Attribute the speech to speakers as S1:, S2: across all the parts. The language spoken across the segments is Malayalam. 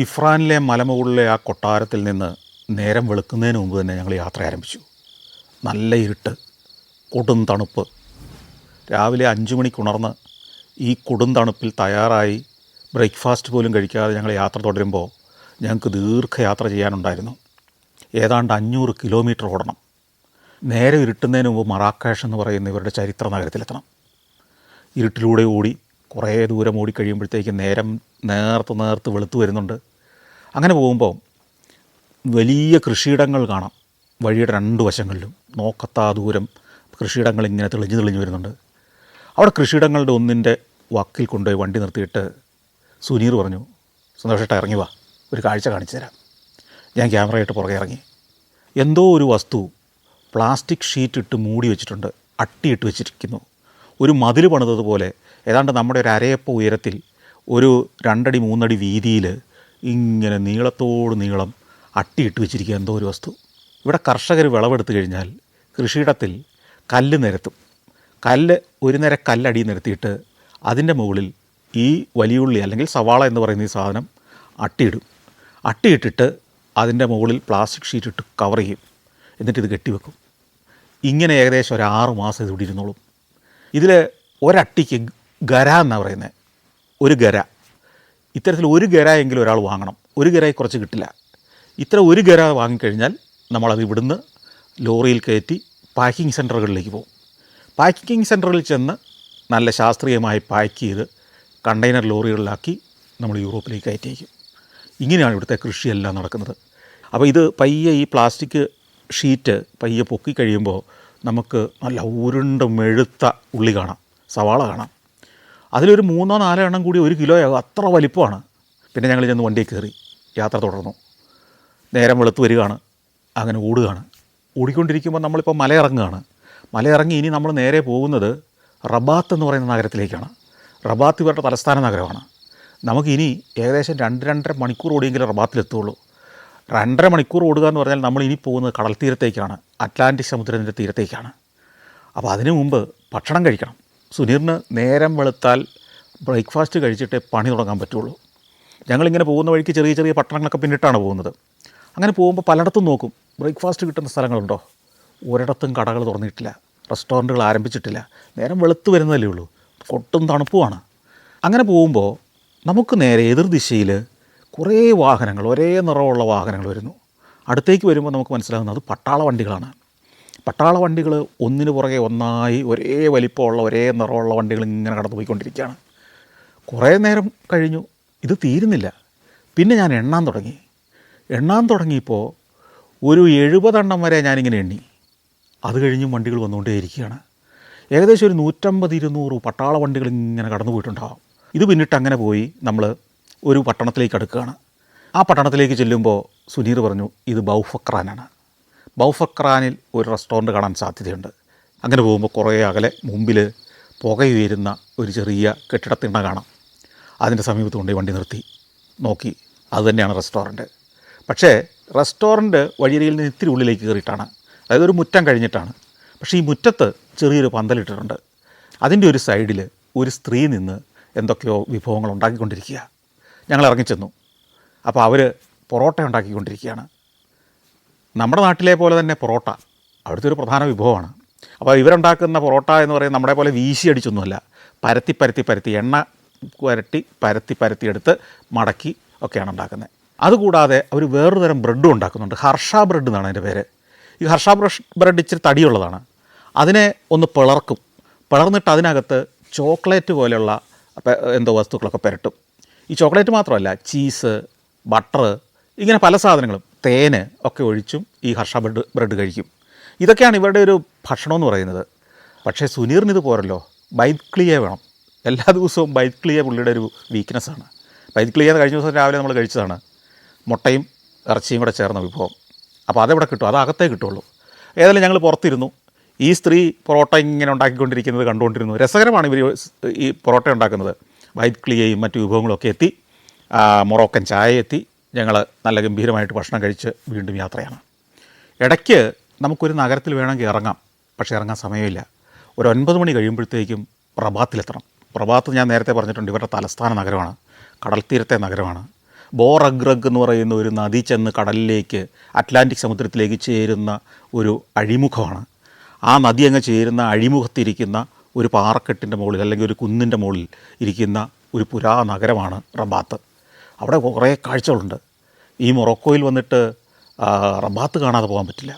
S1: ഇഫ്രാനിലെ മലമുകളിലെ ആ കൊട്ടാരത്തിൽ നിന്ന് നേരം വെളുക്കുന്നതിന് മുമ്പ് തന്നെ ഞങ്ങൾ യാത്ര ആരംഭിച്ചു. നല്ല ഇരുട്ട്, കൊടും തണുപ്പ്. രാവിലെ 5 മണിക്ക് ഉണർന്ന് ഈ കൊടും തണുപ്പിൽ തയ്യാറായി ബ്രേക്ക്ഫാസ്റ്റ് പോലും കഴിക്കാതെ ഞങ്ങൾ യാത്ര തുടരുമ്പോൾ ഞങ്ങൾക്ക് ദീർഘയാത്ര ചെയ്യാനുണ്ടായിരുന്നു. ഏതാണ്ട് 500 കിലോമീറ്റർ ഓടണം. നേരെ ഇരുട്ടുന്നതിന് മുമ്പ് മറാക്കേഷ് എന്ന് പറയുന്ന ഇവരുടെ ചരിത്ര നഗരത്തിലെത്തണം. ഇരുട്ടിലൂടെ ഓടി കുറേ ദൂരം ഓടിക്കഴിയുമ്പോഴത്തേക്കും നേരം നേർത്ത് വെളുത്തു വരുന്നുണ്ട്. അങ്ങനെ പോകുമ്പോൾ വലിയ കൃഷിയിടങ്ങൾ കാണാം. വഴിയുടെ 2 വശങ്ങളിലും നോക്കത്താ ദൂരം കൃഷിയിടങ്ങൾ ഇങ്ങനെ തെളിഞ്ഞു വരുന്നുണ്ട്. അവിടെ കൃഷിയിടങ്ങളുടെ ഒന്നിൻ്റെ വക്കിൽ കൊണ്ടുപോയി വണ്ടി നിർത്തിയിട്ട് സുനീർ പറഞ്ഞു, സന്തോഷമായിട്ട് ഇറങ്ങി വാ, ഒരു കാഴ്ച കാണിച്ചു തരാം. ഞാൻ ക്യാമറയായിട്ട് പുറകെ ഇറങ്ങി. എന്തോ ഒരു വസ്തു പ്ലാസ്റ്റിക് ഷീറ്റ് ഇട്ട് മൂടി വെച്ചിട്ടുണ്ട്, അട്ടിയിട്ട് വെച്ചിരിക്കുന്നു. ഒരു മതിൽ പണിതതുപോലെ ഏതാണ്ട് നമ്മുടെ ഒരു അരയപ്പ ഉയരത്തിൽ ഒരു 2 അടി 3 അടി വീതിയിൽ ഇങ്ങനെ നീളത്തോട് നീളം അട്ടിയിട്ട് വെച്ചിരിക്കുക എന്തോ ഒരു വസ്തു. ഇവിടെ കർഷകർ വിളവെടുത്ത് കഴിഞ്ഞാൽ കൃഷിയിടത്തിൽ കല്ല് നിരത്തും. ഒരു നിര കല്ലടി നിരത്തിയിട്ട് അതിൻ്റെ മുകളിൽ ഈ വലിയുള്ളി അല്ലെങ്കിൽ സവാള എന്ന് പറയുന്ന ഈ സാധനം അട്ടിയിട്ടിട്ട് അതിൻ്റെ മുകളിൽ പ്ലാസ്റ്റിക് ഷീറ്റ് ഇട്ട് കവർ ചെയ്യും. എന്നിട്ടിത് കെട്ടിവെക്കും. ഇങ്ങനെ ഏകദേശം ഒരു 6 മാസം ഇത് ഇവിടെ ഇരുന്നോളും. ഇതിൽ ഒരട്ടിക്ക് ഗര എന്നാണ് പറയുന്നത്. ഒരു ഗര. ഇത്തരത്തിൽ ഒരു ഗര എങ്കിലും ഒരാൾ വാങ്ങണം. ഒരു ഗരയിൽ കുറച്ച് കിട്ടില്ല. ഇത്ര ഒരു ഗര വാങ്ങിക്കഴിഞ്ഞാൽ നമ്മളത് ഇവിടുന്ന് ലോറിയിൽ കയറ്റി പാക്കിംഗ് സെൻറ്ററുകളിലേക്ക് പോകും. പാക്കിംഗ് സെൻറ്ററിൽ ചെന്ന് നല്ല ശാസ്ത്രീയമായി പാക്ക് ചെയ്ത് കണ്ടെയ്നർ ലോറികളിലാക്കി നമ്മൾ യൂറോപ്പിലേക്ക് കയറ്റി അയക്കും. ഇങ്ങനെയാണ് ഇവിടുത്തെ കൃഷിയെല്ലാം നടക്കുന്നത്. അപ്പോൾ ഇത് പയ്യെ ഈ പ്ലാസ്റ്റിക് ഷീറ്റ് പയ്യെ പൊക്കി കഴിയുമ്പോൾ നമുക്ക് നല്ല ഉരുണ്ട മെഴുത്ത ഉള്ളി കാണാം, സവാള കാണാം. അതിലൊരു 3-4 എണ്ണം കൂടി 1 കിലോയാകും, അത്ര വലിപ്പമാണ്. പിന്നെ ഞങ്ങൾ ചെന്ന് വണ്ടിയിൽ കയറി യാത്ര തുടർന്നു. നേരം വെളുത്ത് വരികയാണ്. അങ്ങനെ ഓടുകയാണ്. ഓടിക്കൊണ്ടിരിക്കുമ്പോൾ നമ്മളിപ്പോൾ മലയിറങ്ങി ഇനി നമ്മൾ നേരെ പോകുന്നത് റബാത്ത് എന്ന് പറയുന്ന നഗരത്തിലേക്കാണ്. റബാത്ത് ഇവരുടെ തലസ്ഥാന നഗരമാണ്. നമുക്കിനി ഏകദേശം 2-2.5 മണിക്കൂർ ഓടിയെങ്കിലും റബാത്തിലെത്തുള്ളൂ. 2.5 മണിക്കൂർ ഓടുക എന്ന് പറഞ്ഞാൽ നമ്മൾ ഇനി പോകുന്നത് കടൽ തീരത്തേക്കാണ്, അറ്റ്ലാന്റിക് സമുദ്രത്തിൻ്റെ തീരത്തേക്കാണ്. അപ്പോൾ അതിനു മുമ്പ് ഭക്ഷണം കഴിക്കണം. സുനീറിന് നേരം വെളുത്താൽ ബ്രേക്ക്ഫാസ്റ്റ് കഴിച്ചിട്ടേ പണി തുടങ്ങാൻ പറ്റുള്ളൂ. ഞങ്ങളിങ്ങനെ പോകുന്ന വഴിക്ക് ചെറിയ ചെറിയ പട്ടണങ്ങളൊക്കെ പിന്നിട്ടാണ് പോകുന്നത്. അങ്ങനെ പോകുമ്പോൾ പലയിടത്തും നോക്കും ബ്രേക്ക്ഫാസ്റ്റ് കിട്ടുന്ന സ്ഥലങ്ങളുണ്ടോ. ഒരിടത്തും കടകൾ തുറന്നിട്ടില്ല, റെസ്റ്റോറൻറ്റുകൾ ആരംഭിച്ചിട്ടില്ല. നേരം വെളുത്ത് വരുന്നതല്ലേ ഉള്ളൂ, കൊട്ടും തണുപ്പുമാണ്. അങ്ങനെ പോകുമ്പോൾ നമുക്ക് നേരെ എതിർദിശയിൽ കുറേ വാഹനങ്ങൾ, ഒരേ നിറമുള്ള വാഹനങ്ങൾ വരുന്നു. അടുത്തേക്ക് വരുമ്പോൾ നമുക്ക് മനസ്സിലാകുന്നത് പട്ടാള വണ്ടികളാണ്. പട്ടാള വണ്ടികൾ ഒന്നിനു പുറകെ ഒന്നായി ഒരേ വലിപ്പമുള്ള ഒരേ നിറമുള്ള വണ്ടികൾ ഇങ്ങനെ കടന്നു പോയിക്കൊണ്ടിരിക്കുകയാണ്. കുറേ നേരം കഴിഞ്ഞു, ഇത് തീരുന്നില്ല. പിന്നെ ഞാൻ എണ്ണാൻ തുടങ്ങിയപ്പോൾ ഒരു 70 എണ്ണം വരെ ഞാനിങ്ങനെ എണ്ണി. അത് കഴിഞ്ഞും വണ്ടികൾ വന്നുകൊണ്ടേയിരിക്കുകയാണ്. ഏകദേശം ഒരു 150-200 പട്ടാള വണ്ടികൾ ഇങ്ങനെ കടന്നു പോയിട്ടുണ്ടാകും. ഇത് പിന്നിട്ട് അങ്ങനെ പോയി നമ്മൾ ഒരു പട്ടണത്തിലേക്ക് അടുക്കുകയാണ്. ആ പട്ടണത്തിലേക്ക് ചെല്ലുമ്പോൾ സുനീർ പറഞ്ഞു, ഇത് ബൗഫക്രാനാണ്. ബൗഫക്രാനിൽ ഒരു റെസ്റ്റോറൻറ്റ് കാണാൻ സാധ്യതയുണ്ട്. അങ്ങനെ പോകുമ്പോൾ കുറേ അകലെ മുമ്പിൽ പുകയുയരുന്ന ഒരു ചെറിയ കെട്ടിടത്തിണ്ണ കാണാം. അതിൻ്റെ സമീപത്ത് കൊണ്ടുപോയി വണ്ടി നിർത്തി നോക്കി. അതുതന്നെയാണ് റെസ്റ്റോറൻറ്റ്. പക്ഷേ റെസ്റ്റോറൻറ്റ് വഴിയരികിൽ നിന്ന് ഇത്തിരി ഉള്ളിലേക്ക് കയറിയിട്ടാണ്, അതായത് ഒരു മുറ്റം കഴിഞ്ഞിട്ടാണ്. പക്ഷേ ഈ മുറ്റത്ത് ചെറിയൊരു പന്തലിട്ടിട്ടുണ്ട്. അതിൻ്റെ ഒരു സൈഡിൽ ഒരു സ്ത്രീ നിന്ന് എന്തൊക്കെയോ വിഭവങ്ങൾ ഉണ്ടാക്കിക്കൊണ്ടിരിക്കുക. ഞങ്ങൾ ഇറങ്ങിച്ചെന്നു. അപ്പോൾ അവർ പൊറോട്ട ഉണ്ടാക്കിക്കൊണ്ടിരിക്കുകയാണ്. നമ്മുടെ നാട്ടിലെ പോലെ തന്നെ പൊറോട്ട അവിടുത്തെ ഒരു പ്രധാന വിഭവമാണ്. അപ്പോൾ ഇവരുണ്ടാക്കുന്ന പൊറോട്ട എന്ന് പറയുന്നത് നമ്മുടെ പോലെ വീശി അടിച്ചൊന്നുമല്ല, പരത്തി എണ്ണ പരത്തി എടുത്ത് മടക്കി ഒക്കെയാണ് ഉണ്ടാക്കുന്നത്. അതുകൂടാതെ അവർ വേറൊരു തരം ബ്രെഡും ഉണ്ടാക്കുന്നുണ്ട്. ഹർഷ ബ്രെഡ് എന്നാണ് അതിൻ്റെ പേര്. ഈ ഹർഷ ബ്രെഡ് ഇച്ചിരി തടിയുള്ളതാണ്. അതിനെ ഒന്ന് പിളർന്നിട്ട് അതിനകത്ത് ചോക്ലേറ്റ് പോലെയുള്ള എന്തോ വസ്തുക്കളൊക്കെ പുരട്ടും. ഈ ചോക്ലേറ്റ് മാത്രമല്ല, ചീസ്, ബട്ടർ, ഇങ്ങനെ പല സാധനങ്ങളും, തേന് ഒക്കെ ഒഴിച്ചും ഈ ഹർഷ ബ്രെഡ് കഴിക്കും. ഇതൊക്കെയാണ് ഇവരുടെ ഒരു ഭക്ഷണം എന്ന് പറയുന്നത്. പക്ഷേ സുനീറിന് ഇത് പോരല്ലോ, ബൈത്ക്ലിയ വേണം. എല്ലാ ദിവസവും ബൈത്ക്ലിയ പുള്ളിയുടെ ഒരു വീക്ക്നെസ്സാണ്. ബൈത്ക്ലിയ കഴിഞ്ഞ ദിവസം രാവിലെ നമ്മൾ കഴിച്ചതാണ്, മുട്ടയും ഇറച്ചിയും കൂടെ ചേർന്ന വിഭവം. അപ്പോൾ അതെവിടെ കിട്ടും, അത് അകത്തേ കിട്ടുള്ളൂ. ഏതായാലും ഞങ്ങൾ പുറത്തിരുന്നു. ഈ സ്ത്രീ പൊറോട്ട ഇങ്ങനെ ഉണ്ടാക്കിക്കൊണ്ടിരിക്കുന്നത് കണ്ടുകൊണ്ടിരുന്നു. രസകരമാണ് ഇവർ ഈ പൊറോട്ട ഉണ്ടാക്കുന്നത്. ബൈത്ക്ലിയയും മറ്റു വിഭവങ്ങളൊക്കെ എത്തി, മൊറോക്കൻ ചായ എത്തി. ഞങ്ങൾ നല്ല ഗംഭീരമായിട്ട് ഭക്ഷണം കഴിച്ച് വീണ്ടും യാത്രയാണ്. ഇടയ്ക്ക് നമുക്കൊരു നഗരത്തിൽ വേണമെങ്കിൽ ഇറങ്ങാം, പക്ഷേ ഇറങ്ങാൻ സമയമില്ല. ഒരു 9 മണി കഴിയുമ്പോഴത്തേക്കും റബാത്തിലെത്തണം. റബാത്ത് ഞാൻ നേരത്തെ പറഞ്ഞിട്ടുണ്ട്, ഇവരുടെ തലസ്ഥാന നഗരമാണ്, കടൽത്തീരത്തെ നഗരമാണ്. ബോറഗ്രഗ് എന്ന് പറയുന്ന ഒരു നദി ചെന്ന് കടലിലേക്ക് അറ്റ്ലാന്റിക് സമുദ്രത്തിലേക്ക് ചേരുന്ന ഒരു അഴിമുഖമാണ്. ആ നദി അങ്ങ് ചേരുന്ന അഴിമുഖത്തിരിക്കുന്ന ഒരു പാറക്കെട്ടിൻ്റെ മുകളിൽ അല്ലെങ്കിൽ ഒരു കുന്നിൻ്റെ മുകളിൽ ഇരിക്കുന്ന ഒരു പുരാ നഗരമാണ് റബാത്ത്. അവിടെ കുറേ കാഴ്ചകളുണ്ട്. ഈ മൊറോക്കോയിൽ വന്നിട്ട് റബാത്ത് കാണാതെ പോകാൻ പറ്റില്ല.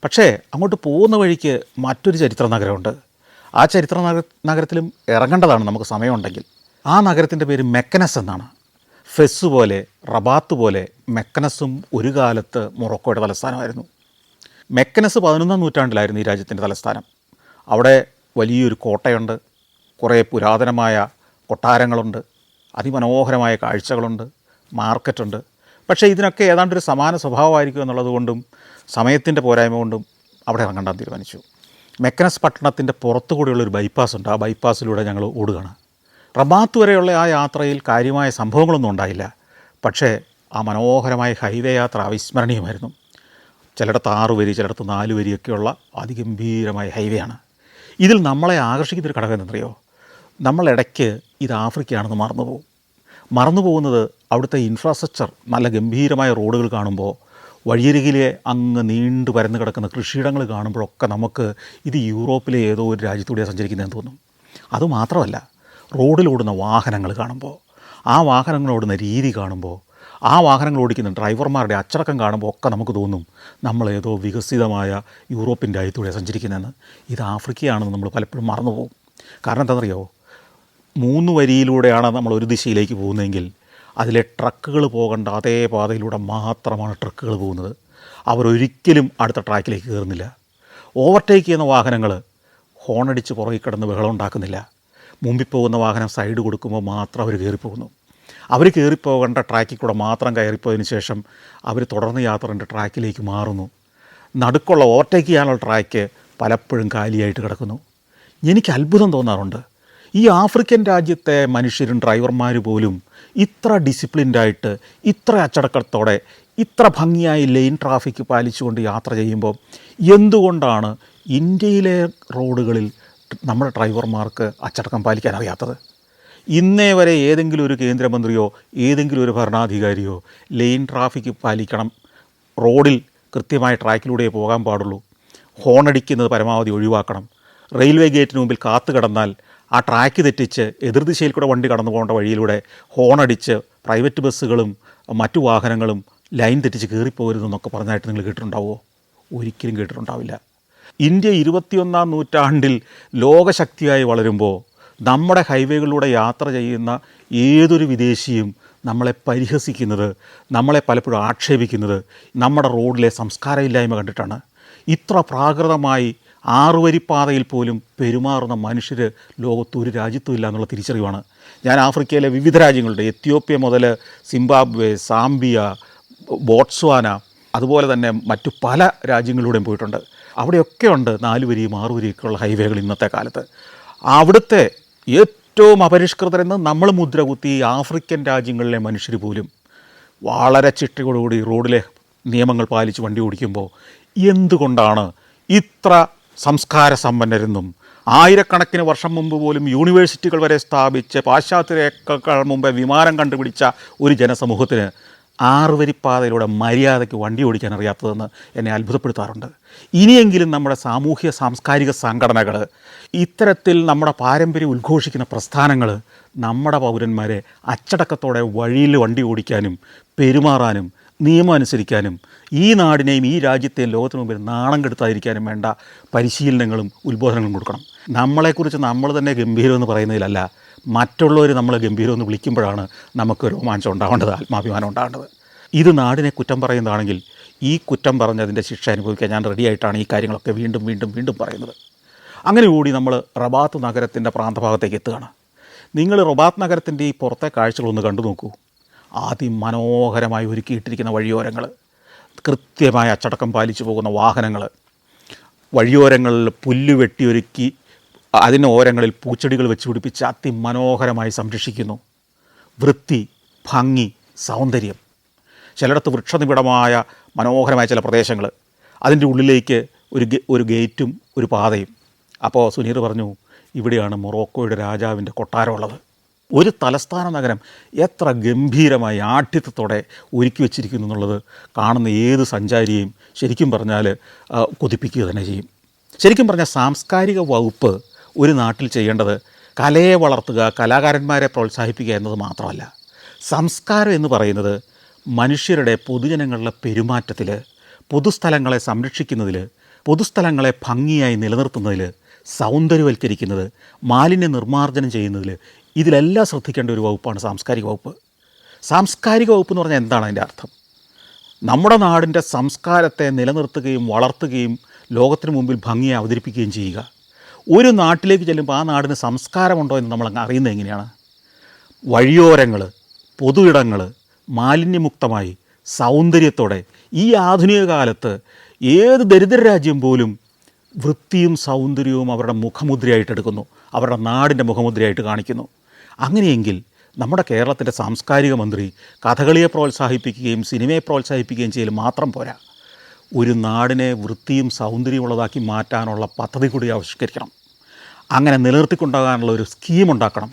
S1: പക്ഷേ അങ്ങോട്ട് പോകുന്ന വഴിക്ക് മറ്റൊരു ചരിത്ര നഗരമുണ്ട്. ആ ചരിത്ര നഗരത്തിലും ഇറങ്ങേണ്ടതാണ് നമുക്ക് സമയമുണ്ടെങ്കിൽ. ആ നഗരത്തിൻ്റെ പേര് മെക്കനസ് എന്നാണ്. ഫെസ് പോലെ റബാത്ത് പോലെ മെക്കനസും ഒരു കാലത്ത് മൊറോക്കോയുടെ തലസ്ഥാനമായിരുന്നു. മെക്കനസ് 11-ാം നൂറ്റാണ്ടിലായിരുന്നു ഈ രാജ്യത്തിൻ്റെ തലസ്ഥാനം. അവിടെ വലിയൊരു കോട്ടയുണ്ട്, കുറേ പുരാതനമായ കൊട്ടാരങ്ങളുണ്ട്, അതിമനോഹരമായ കാഴ്ചകളുണ്ട്, മാർക്കറ്റുണ്ട്. പക്ഷേ ഇതിനൊക്കെ ഏതാണ്ടൊരു സമാന സ്വഭാവമായിരിക്കും എന്നുള്ളത് കൊണ്ടും സമയത്തിൻ്റെ പോരായ്മ കൊണ്ടും അവിടെ ഇറങ്ങണ്ടാൻ തീരുമാനിച്ചു. മെക്കനസ് പട്ടണത്തിൻ്റെ പുറത്തു കൂടിയുള്ളൊരു ബൈപ്പാസ് ഉണ്ട്. ആ ബൈപ്പാസിലൂടെ ഞങ്ങൾ ഓടുകയാണ്. റബാത്ത് വരെയുള്ള ആ യാത്രയിൽ കാര്യമായ സംഭവങ്ങളൊന്നും ഉണ്ടായില്ല. പക്ഷേ ആ മനോഹരമായ ഹൈവേ യാത്ര അവിസ്മരണീയമായിരുന്നു. ചിലയിടത്ത് 6 വരി, ചിലയിടത്ത് 4 വരിയൊക്കെയുള്ള അതിഗംഭീരമായ ഹൈവേ ആണ്. ഇതിൽ നമ്മളെ ആകർഷിക്കുന്നൊരു ഘടകം എന്തെന്നറിയോ? നമ്മളിടയ്ക്ക് ഇത് ആഫ്രിക്കയാണെന്ന് മറന്നു പോകുന്നത് അവിടുത്തെ ഇൻഫ്രാസ്ട്രക്ചർ, നല്ല ഗംഭീരമായ റോഡുകൾ കാണുമ്പോൾ, വഴിയരികിലെ അങ്ങ് നീണ്ടു പരന്ന് കിടക്കുന്ന കൃഷിയിടങ്ങൾ കാണുമ്പോഴൊക്കെ നമുക്ക് ഇത് യൂറോപ്പിലെ ഏതോ ഒരു രാജ്യത്തൂടെയാണ് സഞ്ചരിക്കുന്നതെന്ന് തോന്നും. അതുമാത്രമല്ല, റോഡിലോടുന്ന വാഹനങ്ങൾ കാണുമ്പോൾ, ആ വാഹനങ്ങൾ ഓടുന്ന രീതി കാണുമ്പോൾ, ആ വാഹനങ്ങൾ ഓടിക്കുന്ന ഡ്രൈവർമാരുടെ അച്ചടക്കം കാണുമ്പോൾ ഒക്കെ നമുക്ക് തോന്നും നമ്മളേതോ വികസിതമായ യൂറോപ്യൻ രാജ്യത്തൂടെ സഞ്ചരിക്കുന്നതെന്ന്. ഇത് ആഫ്രിക്കയാണെന്ന് നമ്മൾ പലപ്പോഴും മറന്നുപോകും. കാരണം എന്താണെന്നറിയോ? 3 വരിയിലൂടെയാണ് നമ്മൾ ഒരു ദിശയിലേക്ക് പോകുന്നതെങ്കിൽ അതിലെ ട്രക്കുകൾ പോകേണ്ട അതേ പാതയിലൂടെ മാത്രമാണ് ട്രക്കുകൾ പോകുന്നത്. അവരൊരിക്കലും അടുത്ത ട്രാക്കിലേക്ക് കയറുന്നില്ല. ഓവർടേക്ക് ചെയ്യുന്ന വാഹനങ്ങൾ ഹോണടിച്ച് പുറകിൽ കിടന്ന് ബഹളം ഉണ്ടാക്കുന്നില്ല. മുമ്പിൽ പോകുന്ന വാഹനം സൈഡ് കൊടുക്കുമ്പോൾ മാത്രം അവർ കയറിപ്പോകുന്നു. അവർ കയറിപ്പോകേണ്ട ട്രാക്കിൽ കൂടെ മാത്രം കയറിപ്പോയതിന് ശേഷം അവർ തുടർന്ന് യാത്രേൻ്റെ ട്രാക്കിലേക്ക് മാറുന്നു. നടുക്കുള്ള ഓവർടേക്ക് ചെയ്യാനുള്ള ട്രാക്ക് പലപ്പോഴും കാലിയായിട്ട് കിടക്കുന്നു. എനിക്ക് അത്ഭുതം തോന്നാറുണ്ട്. ഈ ആഫ്രിക്കൻ രാജ്യത്തെ മനുഷ്യരും ഡ്രൈവർമാർ പോലും ഇത്ര ഡിസിപ്ലിൻഡായിട്ട്, ഇത്ര അച്ചടക്കത്തോടെ, ഇത്ര ഭംഗിയായി ലൈൻ ട്രാഫിക് പാലിച്ചുകൊണ്ട് യാത്ര ചെയ്യുമ്പോൾ എന്തുകൊണ്ടാണ് ഇന്ത്യയിലെ റോഡുകളിൽ നമ്മുടെ ഡ്രൈവർമാർക്ക് അച്ചടക്കം പാലിക്കാൻ അറിയാത്തത്? ഇന്നേ വരെ ഏതെങ്കിലും ഒരു കേന്ദ്രമന്ത്രിയോ ഏതെങ്കിലും ഒരു ഭരണാധികാരിയോ ലൈൻ ട്രാഫിക് പാലിക്കണം, റോഡിൽ കൃത്യമായ ട്രാക്കിലൂടെ പോകാൻ പാടുള്ളൂ, ഹോണടിക്കുന്നത് പരമാവധി ഒഴിവാക്കണം, റെയിൽവേ ഗേറ്റിന് മുമ്പിൽ കാത്തു കിടന്നാൽ ആ ട്രാക്ക് തെറ്റിച്ച് എതിർദിശയിൽ കൂടെ വണ്ടി കടന്നു പോകേണ്ട വഴിയിലൂടെ ഹോണടിച്ച് പ്രൈവറ്റ് ബസ്സുകളും മറ്റു വാഹനങ്ങളും ലൈൻ തെറ്റിച്ച് കയറിപ്പോകരുതെന്നൊക്കെ പറഞ്ഞായിട്ട് നിങ്ങൾ കേട്ടിട്ടുണ്ടാവുമോ? ഒരിക്കലും കേട്ടിട്ടുണ്ടാവില്ല. ഇന്ത്യ 21-ാം നൂറ്റാണ്ടിൽ ലോകശക്തിയായി വളരുമ്പോൾ നമ്മുടെ ഹൈവേകളിലൂടെ യാത്ര ചെയ്യുന്ന ഏതൊരു വിദേശിയും നമ്മളെ പരിഹസിക്കുന്നത്, നമ്മളെ പലപ്പോഴും ആക്ഷേപിക്കുന്നത് നമ്മുടെ റോഡിലെ സംസ്കാരമില്ലായ്മ കണ്ടിട്ടാണ്. ഇത്ര പ്രാകൃതമായി 6 വരിപ്പാതയിൽ പോലും പെരുമാറുന്ന മനുഷ്യർ ലോകത്തൊരു രാജ്യത്തും ഇല്ല എന്നുള്ള തിരിച്ചറിവാണ്. ഞാൻ ആഫ്രിക്കയിലെ വിവിധ രാജ്യങ്ങളുടെ, എത്യോപ്യ മുതൽ സിംബാബ്വെ, സാംബിയ, ബോട്സ്വാന, അതുപോലെ തന്നെ മറ്റു പല രാജ്യങ്ങളിലൂടെയും പോയിട്ടുണ്ട്. അവിടെയൊക്കെ ഉണ്ട് 4 വരിയും 6 വരിയൊക്കെയുള്ള ഹൈവേകൾ ഇന്നത്തെ കാലത്ത്. അവിടുത്തെ ഏറ്റവും അപരിഷ്കൃതരെന്ന് നമ്മൾ മുദ്ര കുത്തി ആഫ്രിക്കൻ രാജ്യങ്ങളിലെ മനുഷ്യർ പോലും വളരെ ചിട്ടയോടുകൂടി റോഡിലെ നിയമങ്ങൾ പാലിച്ച് വണ്ടി ഓടിക്കുമ്പോൾ എന്തുകൊണ്ടാണ് ഇത്ര സംസ്കാര സമ്പന്നരെന്നും ആയിരക്കണക്കിന് വർഷം മുമ്പ് പോലും യൂണിവേഴ്സിറ്റികൾ വരെ സ്ഥാപിച്ച് പാശ്ചാത്യരേക്കാൾ മുമ്പേ വിമാനം കണ്ടുപിടിച്ച ഒരു ജനസമൂഹത്തിന് 6 വരിപ്പാതയിലൂടെ മര്യാദയ്ക്ക് വണ്ടി ഓടിക്കാൻ അറിയാത്തതെന്ന് എന്നെ അത്ഭുതപ്പെടുത്താറുണ്ട്. ഇനിയെങ്കിലും നമ്മുടെ സാമൂഹ്യ സാംസ്കാരിക സംഘടനകൾ, ഇത്തരത്തിൽ നമ്മുടെ പാരമ്പര്യം ഉദ്ഘോഷിക്കുന്ന പ്രസ്ഥാനങ്ങൾ നമ്മുടെ പൗരന്മാരെ അച്ചടക്കത്തോടെ വഴിയിൽ വണ്ടി ഓടിക്കാനും പെരുമാറാനും നിയമം അനുസരിക്കാനും ഈ നാടിനെയും ഈ രാജ്യത്തെയും ലോകത്തിന് മുമ്പിൽ നാണം കെടുത്താതിരിക്കാനും വേണ്ട പരിശീലനങ്ങളും ഉത്ബോധനങ്ങളും കൊടുക്കണം. നമ്മളെക്കുറിച്ച് നമ്മൾ തന്നെ ഗംഭീരമെന്ന് പറയുന്നതിലല്ല, മറ്റുള്ളവർ നമ്മളെ ഗംഭീരമെന്ന് വിളിക്കുമ്പോഴാണ് നമുക്ക് രോമാഞ്ചം ഉണ്ടാവേണ്ടത്, ആത്മാഭിമാനം ഉണ്ടാവേണ്ടത്. ഇത് നാടിനെ കുറ്റം പറയുന്നതാണെങ്കിൽ ഈ കുറ്റം പറഞ്ഞതിൻ്റെ ശിക്ഷ അനുഭവിക്കാൻ ഞാൻ റെഡിയായിട്ടാണ് ഈ കാര്യങ്ങളൊക്കെ വീണ്ടും വീണ്ടും വീണ്ടും പറയുന്നത്. അങ്ങനെ കൂടി നമ്മൾ റബാത്ത് നഗരത്തിൻ്റെ പ്രാന്തഭാഗത്തേക്ക് എത്തുകയാണ്. നിങ്ങൾ റബാത്ത് നഗരത്തിൻ്റെ ഈ പുറത്തെ കാഴ്ചകളൊന്ന് കണ്ടു നോക്കൂ. അതിമനോഹരമായി ഒരുക്കിയിട്ടിരിക്കുന്ന വഴിയോരങ്ങൾ, കൃത്യമായ അച്ചടക്കം പാലിച്ചു പോകുന്ന വാഹനങ്ങൾ, വഴിയോരങ്ങളിൽ പുല്ല് വെട്ടിയൊരുക്കി അതിന് ഓരങ്ങളിൽ പൂച്ചെടികൾ വെച്ച് പിടിപ്പിച്ച് അതിമനോഹരമായി സംരക്ഷിക്കുന്നു. വൃത്തി, ഭംഗി, സൗന്ദര്യം. ചിലയിടത്ത് വൃക്ഷനിബിഡമായ മനോഹരമായ ചില പ്രദേശങ്ങൾ, അതിൻ്റെ ഉള്ളിലേക്ക് ഒരു ഗേറ്റും ഒരു പാതയും. അപ്പോൾ സുനീർ പറഞ്ഞു, ഇവിടെയാണ് മൊറോക്കോയുടെ രാജാവിൻ്റെ കൊട്ടാരമുള്ളത്. ഒരു തലസ്ഥാന നഗരം എത്ര ഗംഭീരമായി ആഢ്യത്വത്തോടെ ഒരുക്കി വച്ചിരിക്കുന്നു എന്നുള്ളത് കാണുന്ന ഏത് സഞ്ചാരിയെയും ശരിക്കും പറഞ്ഞാൽ കൊതിപ്പിക്കുക തന്നെ ചെയ്യും. ശരിക്കും പറഞ്ഞാൽ സാംസ്കാരിക വകുപ്പ് ഒരു നാട്ടിൽ ചെയ്യേണ്ടത് കലയെ വളർത്തുക, കലാകാരന്മാരെ പ്രോത്സാഹിപ്പിക്കുക എന്നത് മാത്രമല്ല. സംസ്കാരം എന്ന് പറയുന്നത് മനുഷ്യരുടെ പൊതുജനങ്ങളുടെ പെരുമാറ്റത്തിൽ, പൊതുസ്ഥലങ്ങളെ സംരക്ഷിക്കുന്നതിൽ, പൊതുസ്ഥലങ്ങളെ ഭംഗിയായി നിലനിർത്തുന്നതിൽ, സൗന്ദര്യവൽക്കരിക്കുന്നത്, മാലിന്യ നിർമ്മാർജ്ജനം ചെയ്യുന്നതിൽ, ഇതിലെല്ലാം ശ്രദ്ധിക്കേണ്ട ഒരു വകുപ്പാണ് സാംസ്കാരിക വകുപ്പ്. സാംസ്കാരിക വകുപ്പ് എന്ന് പറഞ്ഞാൽ എന്താണ് അതിൻ്റെ അർത്ഥം? നമ്മുടെ നാടിൻ്റെ സംസ്കാരത്തെ നിലനിർത്തുകയും വളർത്തുകയും ലോകത്തിന് മുമ്പിൽ ഭംഗിയെ അവതരിപ്പിക്കുകയും ചെയ്യുക. ഒരു നാട്ടിലേക്ക് ചെല്ലുമ്പോൾ ആ നാടിന് സംസ്കാരമുണ്ടോ എന്ന് നമ്മൾ അറിയുന്നത് എങ്ങനെയാണ്? വഴിയോരങ്ങൾ, പൊതു ഇടങ്ങൾ മാലിന്യമുക്തമായി സൗന്ദര്യത്തോടെ, ഈ ആധുനിക കാലത്ത് ഏത് ദരിദ്ര രാജ്യം പോലും വൃത്തിയും സൗന്ദര്യവും അവരുടെ മുഖമുദ്രയായിട്ട് എടുക്കുന്നു, അവരുടെ നാടിൻ്റെ മുഖമുദ്രയായിട്ട് കാണിക്കുന്നു. അങ്ങനെയെങ്കിൽ നമ്മുടെ കേരളത്തിൻ്റെ സാംസ്കാരിക മന്ത്രി കഥകളിയെ പ്രോത്സാഹിപ്പിക്കുകയും സിനിമയെ പ്രോത്സാഹിപ്പിക്കുകയും ചെയ്യൽ മാത്രം പോരാ, ഒരു നാടിനെ വൃത്തിയും സൗന്ദര്യമുള്ളതാക്കി മാറ്റാനുള്ള പദ്ധതി കൂടി ആവിഷ്കരിക്കണം. അങ്ങനെ നിലനിർത്തിക്കൊണ്ടാകാനുള്ള ഒരു സ്കീം ഉണ്ടാക്കണം.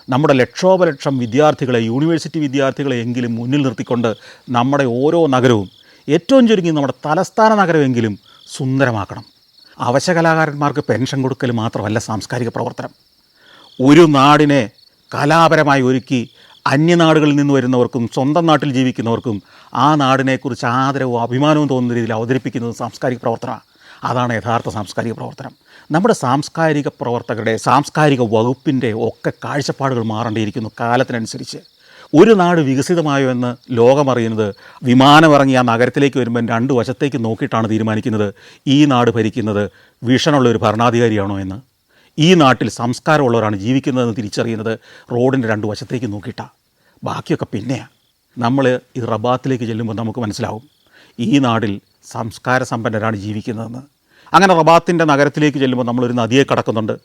S1: നമ്മുടെ ലക്ഷോപലക്ഷം വിദ്യാർത്ഥികളെ, യൂണിവേഴ്സിറ്റി വിദ്യാർത്ഥികളെ എങ്കിലും മുന്നിൽ നിർത്തിക്കൊണ്ട് നമ്മുടെ ഓരോ നഗരവും, ഏറ്റവും ചുരുങ്ങി നമ്മുടെ തലസ്ഥാന നഗരമെങ്കിലും സുന്ദരമാക്കണം. അവശകലാകാരന്മാർക്ക് പെൻഷൻ കൊടുക്കൽ മാത്രമല്ല സാംസ്കാരിക പ്രവർത്തനം. ഒരു നാടിനെ കലാപരമായി ഒരുക്കി അന്യനാടുകളിൽ നിന്ന് വരുന്നവർക്കും സ്വന്തം നാട്ടിൽ ജീവിക്കുന്നവർക്കും ആ നാടിനെക്കുറിച്ച് ആദരവും അഭിമാനവും തോന്നുന്ന രീതിയിൽ അവതരിപ്പിക്കുന്നത് സാംസ്കാരിക പ്രവർത്തനമാണ്. അതാണ് യഥാർത്ഥ സാംസ്കാരിക പ്രവർത്തനം. നമ്മുടെ സാംസ്കാരിക പ്രവർത്തകരുടെ, സാംസ്കാരിക വകുപ്പിൻ്റെ ഒക്കെ കാഴ്ചപ്പാടുകൾ മാറേണ്ടിയിരിക്കുന്നു കാലത്തിനനുസരിച്ച്. ഒരു നാട് വികസിതമായോ എന്ന് ലോകമറിയുന്നത് വിമാനമിറങ്ങി ആ നഗരത്തിലേക്ക് വരുമ്പം രണ്ട് വശത്തേക്ക് നോക്കിയിട്ടാണ് തീരുമാനിക്കുന്നത് ഈ നാട് ഭരിക്കുന്നത് വിഷനുള്ള ഒരു ഭരണാധികാരിയാണോ എന്ന്. ഈ നാട്ടിൽ സംസ്കാരമുള്ളവരാണ് ജീവിക്കുന്നതെന്ന് തിരിച്ചറിയുന്നത് റോഡിൻ്റെ രണ്ട് വശത്തേക്ക് നോക്കിയിട്ടാണ്. ബാക്കിയൊക്കെ പിന്നെയാണ്. നമ്മൾ ഈ റബാത്തിലേക്ക് ചെല്ലുമ്പോൾ നമുക്ക് മനസ്സിലാവും ഈ നാട്ടിൽ സംസ്കാര സമ്പന്നരാണ് ജീവിക്കുന്നതെന്ന്. അങ്ങനെ റബാത്തിൻ്റെ നഗരത്തിലേക്ക് ചെല്ലുമ്പോൾ നമ്മളൊരു നദിയെ കടക്കുന്നുണ്ട്.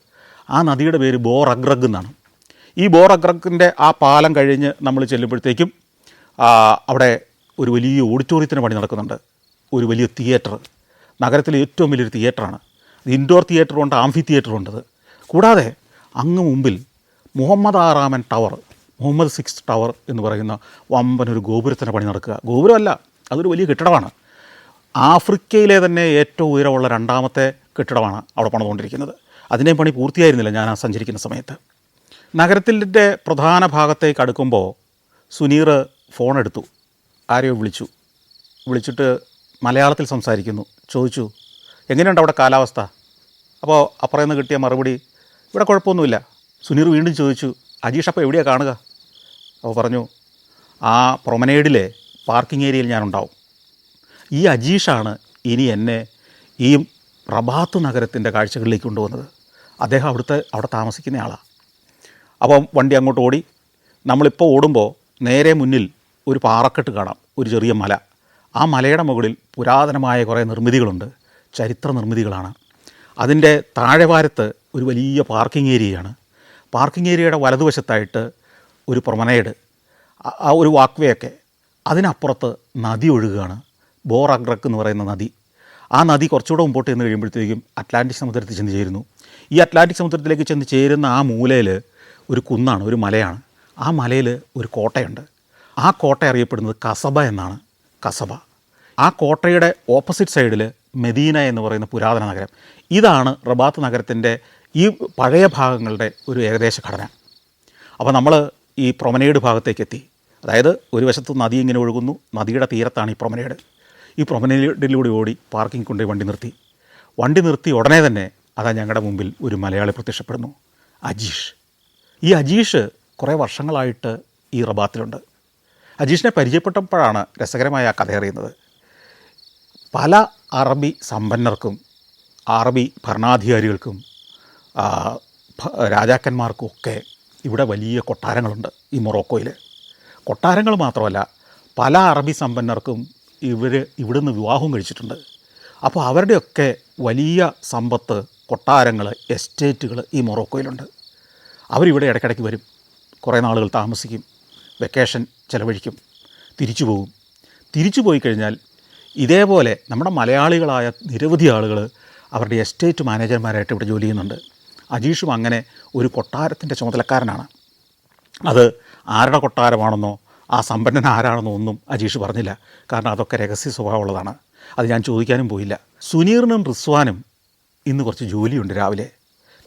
S1: ആ നദിയുടെ പേര് ബോർ അഗ്രഗ് എന്നാണ്. ഈ ബോർ അഗ്രഗിൻ്റെ ആ പാലം കഴിഞ്ഞ് നമ്മൾ ചെല്ലുമ്പോഴത്തേക്കും അവിടെ ഒരു വലിയ ഓഡിറ്റോറിയത്തിന് പണി നടക്കുന്നുണ്ട്, ഒരു വലിയ തിയേറ്റർ. നഗരത്തിലെ ഏറ്റവും വലിയൊരു തിയേറ്ററാണ്. Indoor തിയേറ്ററുണ്ട്, amphi തിയേറ്ററുണ്ടത്. കൂടാതെ അങ്ങ് മുമ്പിൽ മുഹമ്മദ് ആറാമൻ ടവർ, മുഹമ്മദ് 6 ടവർ എന്ന് പറയുന്ന വമ്പനൊരു ഗോപുരത്തിൻ്റെ പണി നടക്കുക. ഗോപുരമല്ല, അതൊരു വലിയ കെട്ടിടമാണ്. ആഫ്രിക്കയിലെ തന്നെ ഏറ്റവും ഉയരമുള്ള രണ്ടാമത്തെ കെട്ടിടമാണ് അവിടെ പണിതുകൊണ്ടിരിക്കുന്നത്. അതിൻ്റെ പണി പൂർത്തിയായിരുന്നില്ല ഞാൻ സഞ്ചരിക്കുന്ന സമയത്ത്. നഗരത്തിൻ്റെ പ്രധാന ഭാഗത്തേക്ക് അടുക്കുമ്പോൾ സുനീർ ഫോൺ എടുത്തു, ആരെയോ വിളിച്ചിട്ട് മലയാളത്തിൽ സംസാരിക്കുന്നു. ചോദിച്ചു, എങ്ങനെയുണ്ട് അവിടെ കാലാവസ്ഥ? അപ്പോൾ അപ്പുറത്ത് കിട്ടിയ മറുപടി, ഇവിടെ കുഴപ്പമൊന്നുമില്ല. സുനീർ വീണ്ടും ചോദിച്ചു, അജീഷ് അപ്പോൾ എവിടെയാണ് കാണുക? അപ്പോൾ പറഞ്ഞു, ആ പ്രൊമനേഡിലെ പാർക്കിംഗ് ഏരിയയിൽ ഞാനുണ്ടാവും. ഈ അജീഷാണ് ഇനി എന്നെ ഈ റബാത്ത് നഗരത്തിൻ്റെ കാഴ്ചകളിലേക്ക് കൊണ്ടുവന്നത്. അദ്ദേഹം അവിടെ താമസിക്കുന്ന ആളാണ്. അപ്പം വണ്ടി അങ്ങോട്ട് ഓടി. നമ്മളിപ്പോൾ ഓടുമ്പോൾ നേരെ മുന്നിൽ ഒരു പാറക്കെട്ട് കാണാം, ഒരു ചെറിയ മല. ആ മലയുടെ മുകളിൽ പുരാതനമായ കുറേ നിർമ്മിതികളുണ്ട്, ചരിത്ര നിർമ്മിതികളാണ്. അതിൻ്റെ താഴെവാരത്ത് ഒരു വലിയ പാർക്കിംഗ് ഏരിയയാണ്. പാർക്കിംഗ് ഏരിയയുടെ വലതുവശത്തായിട്ട് ഒരു പ്രൊമനേഡ്, ആ ഒരു വാക്ക് വേ ഒക്കെ. അതിനപ്പുറത്ത് നദി ഒഴുകുകയാണ്, ബോർ അഗ്രഗ് എന്ന് പറയുന്ന നദി. ആ നദി കുറച്ചുകൂടെ മുമ്പോട്ട് ചെന്ന് കഴിയുമ്പോഴത്തേക്കും അറ്റ്ലാന്റിക് സമുദ്രത്തിൽ ചെന്ന് ചേരുന്നു. ഈ അറ്റ്ലാന്റിക് സമുദ്രത്തിലേക്ക് ചെന്ന് ചേരുന്ന ആ മൂലയിൽ ഒരു കുന്നാണ്, ഒരു മലയാണ്. ആ മലയിൽ ഒരു കോട്ടയുണ്ട്. ആ കോട്ട അറിയപ്പെടുന്നത് കസബ എന്നാണ്. കസബ. ആ കോട്ടയുടെ ഓപ്പോസിറ്റ് സൈഡിൽ മെദീന എന്ന് പറയുന്ന പുരാതന നഗരം. ഇതാണ് റബാത്ത് നഗരത്തിൻ്റെ ഈ പഴയ ഭാഗങ്ങളുടെ ഒരു ഏകദേശ ഘടന. അപ്പോൾ നമ്മൾ ഈ പ്രൊമനേഡ് ഭാഗത്തേക്ക് എത്തി. അതായത് ഒരു വശത്ത് നദി ഇങ്ങനെ ഒഴുകുന്നു, നദിയുടെ തീരത്താണ് ഈ പ്രൊമനേഡ്. ഈ പ്രൊമനേഡിലൂടെ ഓടി പാർക്കിംഗ് കൊണ്ട് വണ്ടി നിർത്തി ഉടനെ തന്നെ അതാ ഞങ്ങളുടെ മുമ്പിൽ ഒരു മലയാളി പ്രത്യക്ഷപ്പെടുന്നു, അജീഷ്. ഈ അജീഷ് കുറേ വർഷങ്ങളായിട്ട് ഈ റബാത്തിലുണ്ട്. അജീഷിനെ പരിചയപ്പെട്ടപ്പോഴാണ് രസകരമായ ആ കഥ അറിയുന്നത്. പല അറബി സമ്പന്നർക്കും അറബി ഭരണാധികാരികൾക്കും രാജാക്കന്മാർക്കും ഒക്കെ ഇവിടെ വലിയ കൊട്ടാരങ്ങളുണ്ട് ഈ മൊറോക്കോയിൽ. കൊട്ടാരങ്ങൾ മാത്രമല്ല, പല അറബി സമ്പന്നർക്കും ഇവിടുന്ന് വിവാഹം കഴിച്ചിട്ടുണ്ട്. അപ്പോൾ അവരുടെയൊക്കെ വലിയ സമ്പത്ത്, കൊട്ടാരങ്ങൾ, എസ്റ്റേറ്റുകൾ ഈ മൊറോക്കോയിലുണ്ട്. അവരിവിടെ ഇടയ്ക്കിടയ്ക്ക് വരും, കുറേ നാളുകൾ താമസിക്കും, വെക്കേഷൻ ചിലവഴിക്കും, തിരിച്ചു പോകും. തിരിച്ചു പോയി കഴിഞ്ഞാൽ ഇതേപോലെ നമ്മുടെ മലയാളികളായ നിരവധി ആളുകൾ അവരുടെ എസ്റ്റേറ്റ് മാനേജർമാരായിട്ട് ഇവിടെ ജോലി ചെയ്യുന്നുണ്ട്. അജീഷും അങ്ങനെ ഒരു കൊട്ടാരത്തിൻ്റെ ചുമതലക്കാരനാണ്. അത് ആരുടെ കൊട്ടാരമാണെന്നോ ആ സമ്പന്നൻ ആരാണെന്നോ ഒന്നും അജീഷ് പറഞ്ഞില്ല. കാരണം അതൊക്കെ രഹസ്യ സ്വഭാവമുള്ളതാണ്. അത് ഞാൻ ചോദിക്കാനും പോയില്ല. സുനീറിനും റിസ്വാനും ഇന്ന് കുറച്ച് ജോലിയുണ്ട്. രാവിലെ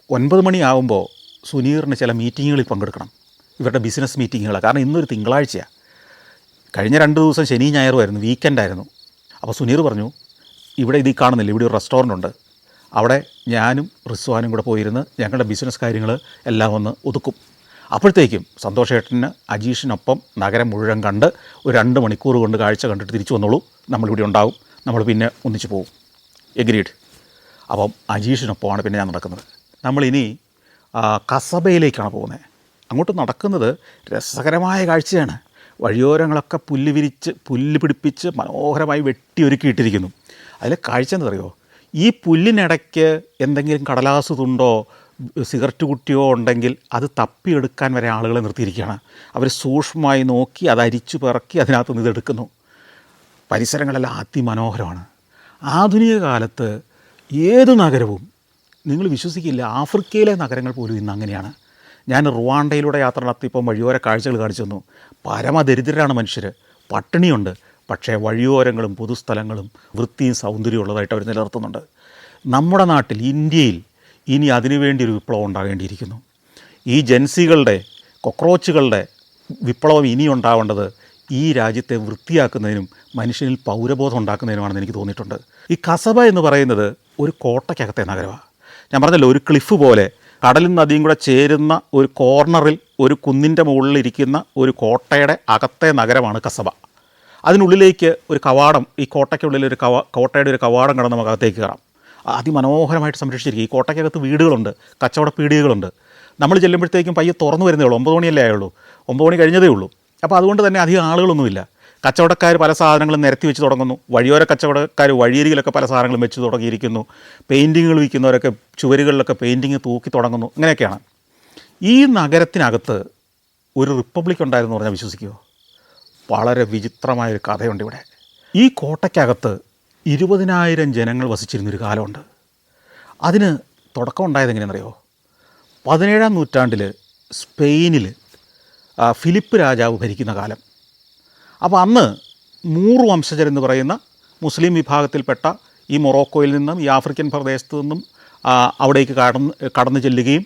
S1: 9 മണിയാകുമ്പോൾ സുനീറിന് ചില മീറ്റിങ്ങുകളിൽ പങ്കെടുക്കണം. ഇവരുടെ ബിസിനസ് മീറ്റിങ്ങുകളാണ്. കാരണം ഇന്നൊരു തിങ്കളാഴ്ചയാണ്. കഴിഞ്ഞ 2 ദിവസം ശനി ഞായറുമായിരുന്നു, വീക്കെൻഡായിരുന്നു. അപ്പോൾ സുനീർ പറഞ്ഞു, ഇവിടെ ഇതിൽ കാണുന്നില്ല, ഇവിടെ ഒരു റെസ്റ്റോറൻ്റ് ഉണ്ട്, അവിടെ ഞാനും റിസ്വാനും കൂടെ പോയിരുന്ന് ഞങ്ങളുടെ ബിസിനസ് കാര്യങ്ങൾ എല്ലാം ഒന്ന് ഒതുക്കും. അപ്പോഴത്തേക്കും സന്തോഷേട്ടന് അജീഷിനൊപ്പം നഗരം മുഴുവൻ കണ്ട് ഒരു 2 മണിക്കൂർ കൊണ്ട് കാഴ്ച കണ്ടിട്ട് തിരിച്ചു വന്നോളൂ, നമ്മളിവിടെ ഉണ്ടാവും, നമ്മൾ പിന്നെ ഒന്നിച്ച് പോകും. എഗ്രീഡ്. അപ്പം അജീഷിനൊപ്പമാണ് പിന്നെ ഞാൻ നടക്കുന്നത്. നമ്മളിനി കസബയിലേക്കാണ് പോകുന്നത്. അങ്ങോട്ട് നടക്കുന്നത് രസകരമായ കാഴ്ചയാണ്. വഴിയോരങ്ങളൊക്കെ പുല്ല് പിടിപ്പിച്ച് മനോഹരമായി വെട്ടിയൊരുക്കിയിട്ടിരിക്കുന്നു. അതിലെ കാഴ്ച എന്താണെന്നറിയോ? ഈ പുല്ലിനിടയ്ക്ക് എന്തെങ്കിലും കടലാസ് തുണ്ടോ സിഗരറ്റ് കുട്ടിയോ ഉണ്ടെങ്കിൽ അത് തപ്പിയെടുക്കാൻ വരെ ആളുകളെ നിർത്തിയിരിക്കുകയാണ്. അവർ സൂക്ഷ്മമായി നോക്കി അത് അരിച്ചു പിറക്കി അതിനകത്ത് നിന്ന് ഇതെടുക്കുന്നു. പരിസരങ്ങളെല്ലാം അതിമനോഹരമാണ്. ആധുനിക കാലത്ത് ഏത് നഗരവും നിങ്ങൾ വിശ്വസിക്കില്ല, ആഫ്രിക്കയിലെ നഗരങ്ങൾ പോലും ഇന്ന് അങ്ങനെയാണ്. ഞാൻ റുവാണ്ടയിലൂടെ യാത്ര നടത്തിയപ്പോൾ വഴിയോര കാഴ്ചകൾ കാണിച്ചു തന്നു. പരമദരിദ്രരാണ് മനുഷ്യർ, പട്ടിണിയുണ്ട്, പക്ഷേ വഴിയോരങ്ങളും പൊതുസ്ഥലങ്ങളും വൃത്തിയും സൗന്ദര്യവും ഉള്ളതായിട്ട് അവർ നിലനിർത്തുന്നുണ്ട്. നമ്മുടെ നാട്ടിൽ, ഇന്ത്യയിൽ ഇനി അതിനുവേണ്ടി ഒരു വിപ്ലവം ഉണ്ടാകേണ്ടിയിരിക്കുന്നു. ഈ ജൻസികളുടെ, കൊക്രോച്ചുകളുടെ വിപ്ലവം ഇനി ഉണ്ടാവേണ്ടത് ഈ രാജ്യത്തെ വൃത്തിയാക്കുന്നതിനും മനുഷ്യനിൽ പൗരബോധം ഉണ്ടാക്കുന്നതിനുമാണെന്ന് എനിക്ക് തോന്നിയിട്ടുണ്ട്. ഈ കസബ എന്ന് പറയുന്നത് ഒരു കോട്ടയ്ക്കകത്തെ നഗരമാണ്. ഞാൻ പറഞ്ഞല്ലോ, ഒരു ക്ലിഫ് പോലെ കടലും നദിയും കൂടെ ചേരുന്ന ഒരു കോർണറിൽ ഒരു കുന്നിൻ്റെ മുകളിലിരിക്കുന്ന ഒരു കോട്ടയുടെ അകത്തെ നഗരമാണ് കസബ. അതിനുള്ളിലേക്ക് ഒരു കവാടം, ഈ കോട്ടയ്ക്കുള്ളിൽ കോട്ടയുടെ ഒരു കവാടം കടന്ന് നമുക്ക് അകത്തേക്ക് കയറാം. അതിമനോഹരമായിട്ട് സംരക്ഷിച്ചിരിക്കും. ഈ കോട്ടയ്ക്കകത്ത് വീടുകളുണ്ട്, കച്ചവട പീടികകളുണ്ട്. നമ്മൾ ചെല്ലുമ്പോഴത്തേക്കും പയ്യെ തുറന്നു വരുന്നേ ഉള്ളൂ. 9 മണിയല്ലേ ആയുള്ളൂ, 9 മണി കഴിഞ്ഞതേ ഉള്ളൂ. അപ്പോൾ അതുകൊണ്ട് തന്നെ അധികം ആളുകളൊന്നുമില്ല. കച്ചവടക്കാർ പല സാധനങ്ങളും നിരത്തി വെച്ച് തുടങ്ങുന്നു. വഴിയോര കച്ചവടക്കാർ വഴിയരികിലൊക്കെ പല സാധനങ്ങളും വെച്ച് തുടങ്ങിയിരിക്കുന്നു. പെയിൻറ്റിങ്ങുകൾ വിൽക്കുന്നവരൊക്കെ ചുവരുകളിലൊക്കെ പെയിൻറ്റിങ് തൂക്കി തുടങ്ങുന്നു. അങ്ങനെയൊക്കെയാണ്. ഈ നഗരത്തിനകത്ത് ഒരു റിപ്പബ്ലിക് ഉണ്ടായിരുന്നു പറഞ്ഞാൽ വിശ്വസിക്കുമോ? വളരെ വിചിത്രമായൊരു കഥയുണ്ട് ഇവിടെ. ഈ കോട്ടയ്ക്കകത്ത് 20,000 ജനങ്ങൾ വസിച്ചിരുന്നൊരു കാലമുണ്ട്. അതിന് തുടക്കം ഉണ്ടായത് എങ്ങനെയെന്നറിയോ? 17-ാം നൂറ്റാണ്ടിൽ സ്പെയിനിൽ ഫിലിപ്പ് രാജാവ് ഭരിക്കുന്ന കാലം. അപ്പോൾ അന്ന് മൂർ വംശജരെന്ന് പറയുന്ന മുസ്ലിം വിഭാഗത്തിൽപ്പെട്ട ഈ മൊറോക്കോയിൽ നിന്നും ഈ ആഫ്രിക്കൻ പ്രദേശത്തു നിന്നും അവിടേക്ക് കടന്നു ചെല്ലുകയും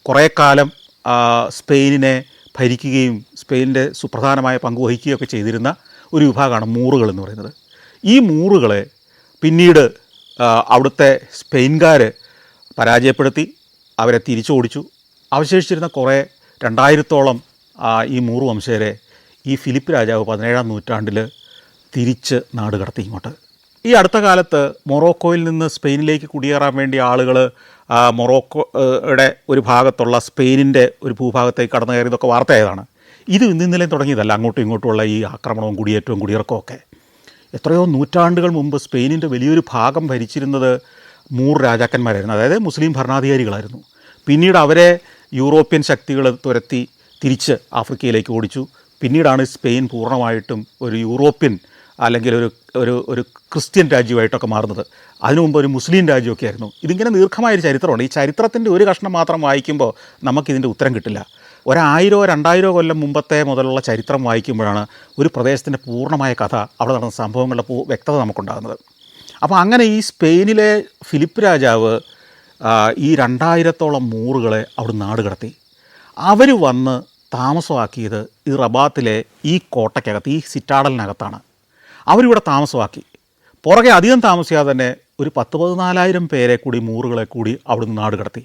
S1: കുറേ കാലം സ്പെയിനിനെ ഭരിക്കുകയും സ്പെയിനിൻ്റെ സുപ്രധാനമായ പങ്ക് വഹിക്കുകയൊക്കെ ചെയ്തിരുന്ന ഒരു വിഭാഗമാണ് മൂറുകൾ എന്ന് പറയുന്നത്. ഈ മൂറുകളെ പിന്നീട് അവിടുത്തെ സ്പെയിൻകാർ പരാജയപ്പെടുത്തി അവരെ തിരിച്ചോടിച്ചു. അവശേഷിച്ചിരുന്ന കുറേ 2000-ഓളം ഈ മൂറ് വംശജരെ ഈ ഫിലിപ്പ് രാജാവ് 17-ാം നൂറ്റാണ്ടിൽ തിരിച്ച് നാട് കടത്തി ഇങ്ങോട്ട്. ഈ അടുത്ത കാലത്ത് മൊറോക്കോയിൽ നിന്ന് സ്പെയിനിലേക്ക് കുടിയേറാൻ വേണ്ടി ആളുകൾ മൊറോക്കോയുടെ ഒരു ഭാഗത്തുള്ള സ്പെയിനിൻ്റെ ഒരു ഭൂഭാഗത്തേക്ക് കടന്നു കയറിയതൊക്കെ വാർത്തയായതാണ്. ഇത് ഇന്നലെയും തുടങ്ങിയതല്ല. അങ്ങോട്ടും ഇങ്ങോട്ടുമുള്ള ഈ ആക്രമണവും കുടിയേറ്റവും കുടിയിറക്കവും ഒക്കെ എത്രയോ നൂറ്റാണ്ടുകൾ മുമ്പ് സ്പെയിനിൻ്റെ വലിയൊരു ഭാഗം ഭരിച്ചിരുന്നത് മൂർ രാജാക്കന്മാരായിരുന്നു. അതായത് മുസ്ലിം ഭരണാധികാരികളായിരുന്നു. പിന്നീട് അവരെ യൂറോപ്യൻ ശക്തികൾ തുരത്തി തിരിച്ച് ആഫ്രിക്കയിലേക്ക് ഓടിച്ചു. പിന്നീടാണ് സ്പെയിൻ പൂർണ്ണമായിട്ടും ഒരു യൂറോപ്യൻ അല്ലെങ്കിൽ ഒരു ക്രിസ്ത്യൻ രാജ്യമായിട്ടൊക്കെ മാറുന്നത്. അതിനു മുമ്പ് ഒരു മുസ്ലിം രാജ്യമൊക്കെ ആയിരുന്നു. ഇതിങ്ങനെ ദീർഘമായൊരു ചരിത്രമുണ്ട്. ഈ ചരിത്രത്തിൻ്റെ ഒരു കഷ്ണം മാത്രം വായിക്കുമ്പോൾ നമുക്കിതിൻ്റെ ഉത്തരം കിട്ടില്ല. 1000-2000 കൊല്ലം മുമ്പത്തെ മുതലുള്ള ചരിത്രം വായിക്കുമ്പോഴാണ് ഒരു പ്രദേശത്തിൻ്റെ പൂർണ്ണമായ കഥ, അവിടെ നടന്ന സംഭവങ്ങളുടെ വ്യക്തത നമുക്കുണ്ടാകുന്നത്. അപ്പോൾ അങ്ങനെ ഈ സ്പെയിനിലെ ഫിലിപ്പ് രാജാവ് ഈ 2000-ഓളം മൂറുകളെ അവിടെ നാട് കടത്തി. അവർ വന്ന് താമസമാക്കിയത് ഈ റബാത്തിലെ ഈ കോട്ടയ്ക്കകത്ത്, ഈ സിറ്റാഡലിനകത്താണ്. അവരിവിടെ താമസമാക്കി. പുറകെ അധികം താമസിയാതെ തന്നെ ഒരു 10-14,000 പേരെ കൂടി, മൂറുകളെ കൂടി അവിടുന്ന് നാട് കടത്തി.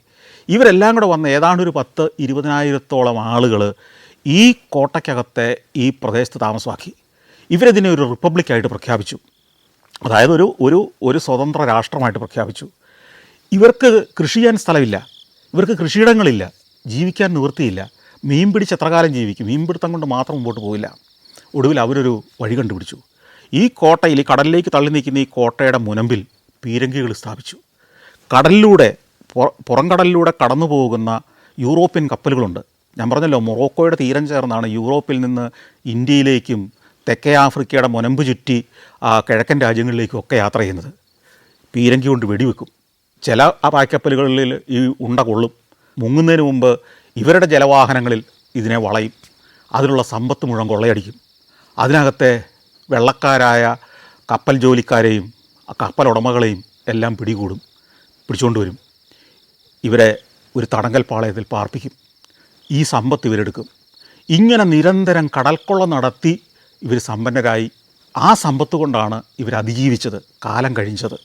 S1: ഇവരെല്ലാം കൂടെ വന്ന് ഏതാണ്ട് ഒരു 10-20,000-ഓളം ആളുകൾ ഈ കോട്ടയ്ക്കകത്തെ ഈ പ്രദേശത്ത് താമസമാക്കി. ഇവരതിനെ ഒരു റിപ്പബ്ലിക്കായിട്ട് പ്രഖ്യാപിച്ചു. അതായത് ഒരു സ്വതന്ത്ര രാഷ്ട്രമായിട്ട് പ്രഖ്യാപിച്ചു. ഇവർക്ക് കൃഷി ചെയ്യാൻ സ്ഥലമില്ല, ഇവർക്ക് കൃഷിയിടങ്ങളില്ല, ജീവിക്കാൻ നിവൃത്തിയില്ല. മീൻ പിടിച്ച് എത്ര കാലം ജീവിക്കും? മീൻപിടുത്തം കൊണ്ട് മാത്രം മുമ്പോട്ട് പോയില്ല. ഒടുവിൽ അവരൊരു വഴി കണ്ടുപിടിച്ചു. ഈ കോട്ടയിൽ, ഈ കടലിലേക്ക് തള്ളി നിൽക്കുന്ന ഈ കോട്ടയുടെ മുനമ്പിൽ പീരങ്കികൾ സ്ഥാപിച്ചു. കടലിലൂടെ, പുറംകടലിലൂടെ കടന്നു പോകുന്ന യൂറോപ്യൻ കപ്പലുകളുണ്ട്. ഞാൻ പറഞ്ഞല്ലോ, മൊറോക്കോയുടെ തീരം ചേർന്നാണ് യൂറോപ്പിൽ നിന്ന് ഇന്ത്യയിലേക്കും തെക്കേ ആഫ്രിക്കയുടെ മുനമ്പ് ചുറ്റി കിഴക്കൻ രാജ്യങ്ങളിലേക്കും ഒക്കെ യാത്ര ചെയ്യുന്നത്. പീരങ്കി കൊണ്ട് വെടിവെക്കും. ചില പായ്ക്കപ്പലുകളിൽ ഈ ഉണ്ട കൊള്ളും. മുങ്ങുന്നതിന് മുമ്പ് ഇവരുടെ ജലവാഹനങ്ങളിൽ ഇതിനെ വളയും, അതിലുള്ള സമ്പത്ത് മുഴുവൻ കൊള്ളയടിക്കും. അതിനകത്തെ വെള്ളക്കാരായ കപ്പൽ ജോലിക്കാരെയും കപ്പലുടമകളെയും എല്ലാം പിടിച്ചുകൊണ്ട് വരും. ഇവരെ ഒരു തടങ്കൽ പാളയത്തിൽ പാർപ്പിക്കും. ഈ സമ്പത്ത് ഇവരെടുക്കും. ഇങ്ങനെ നിരന്തരം കടൽക്കൊള്ള നടത്തി ഇവർ സമ്പന്നരായി. ആ സമ്പത്ത് കൊണ്ടാണ് ഇവർ അതിജീവിച്ചത്, കാലം കഴിച്ചത്.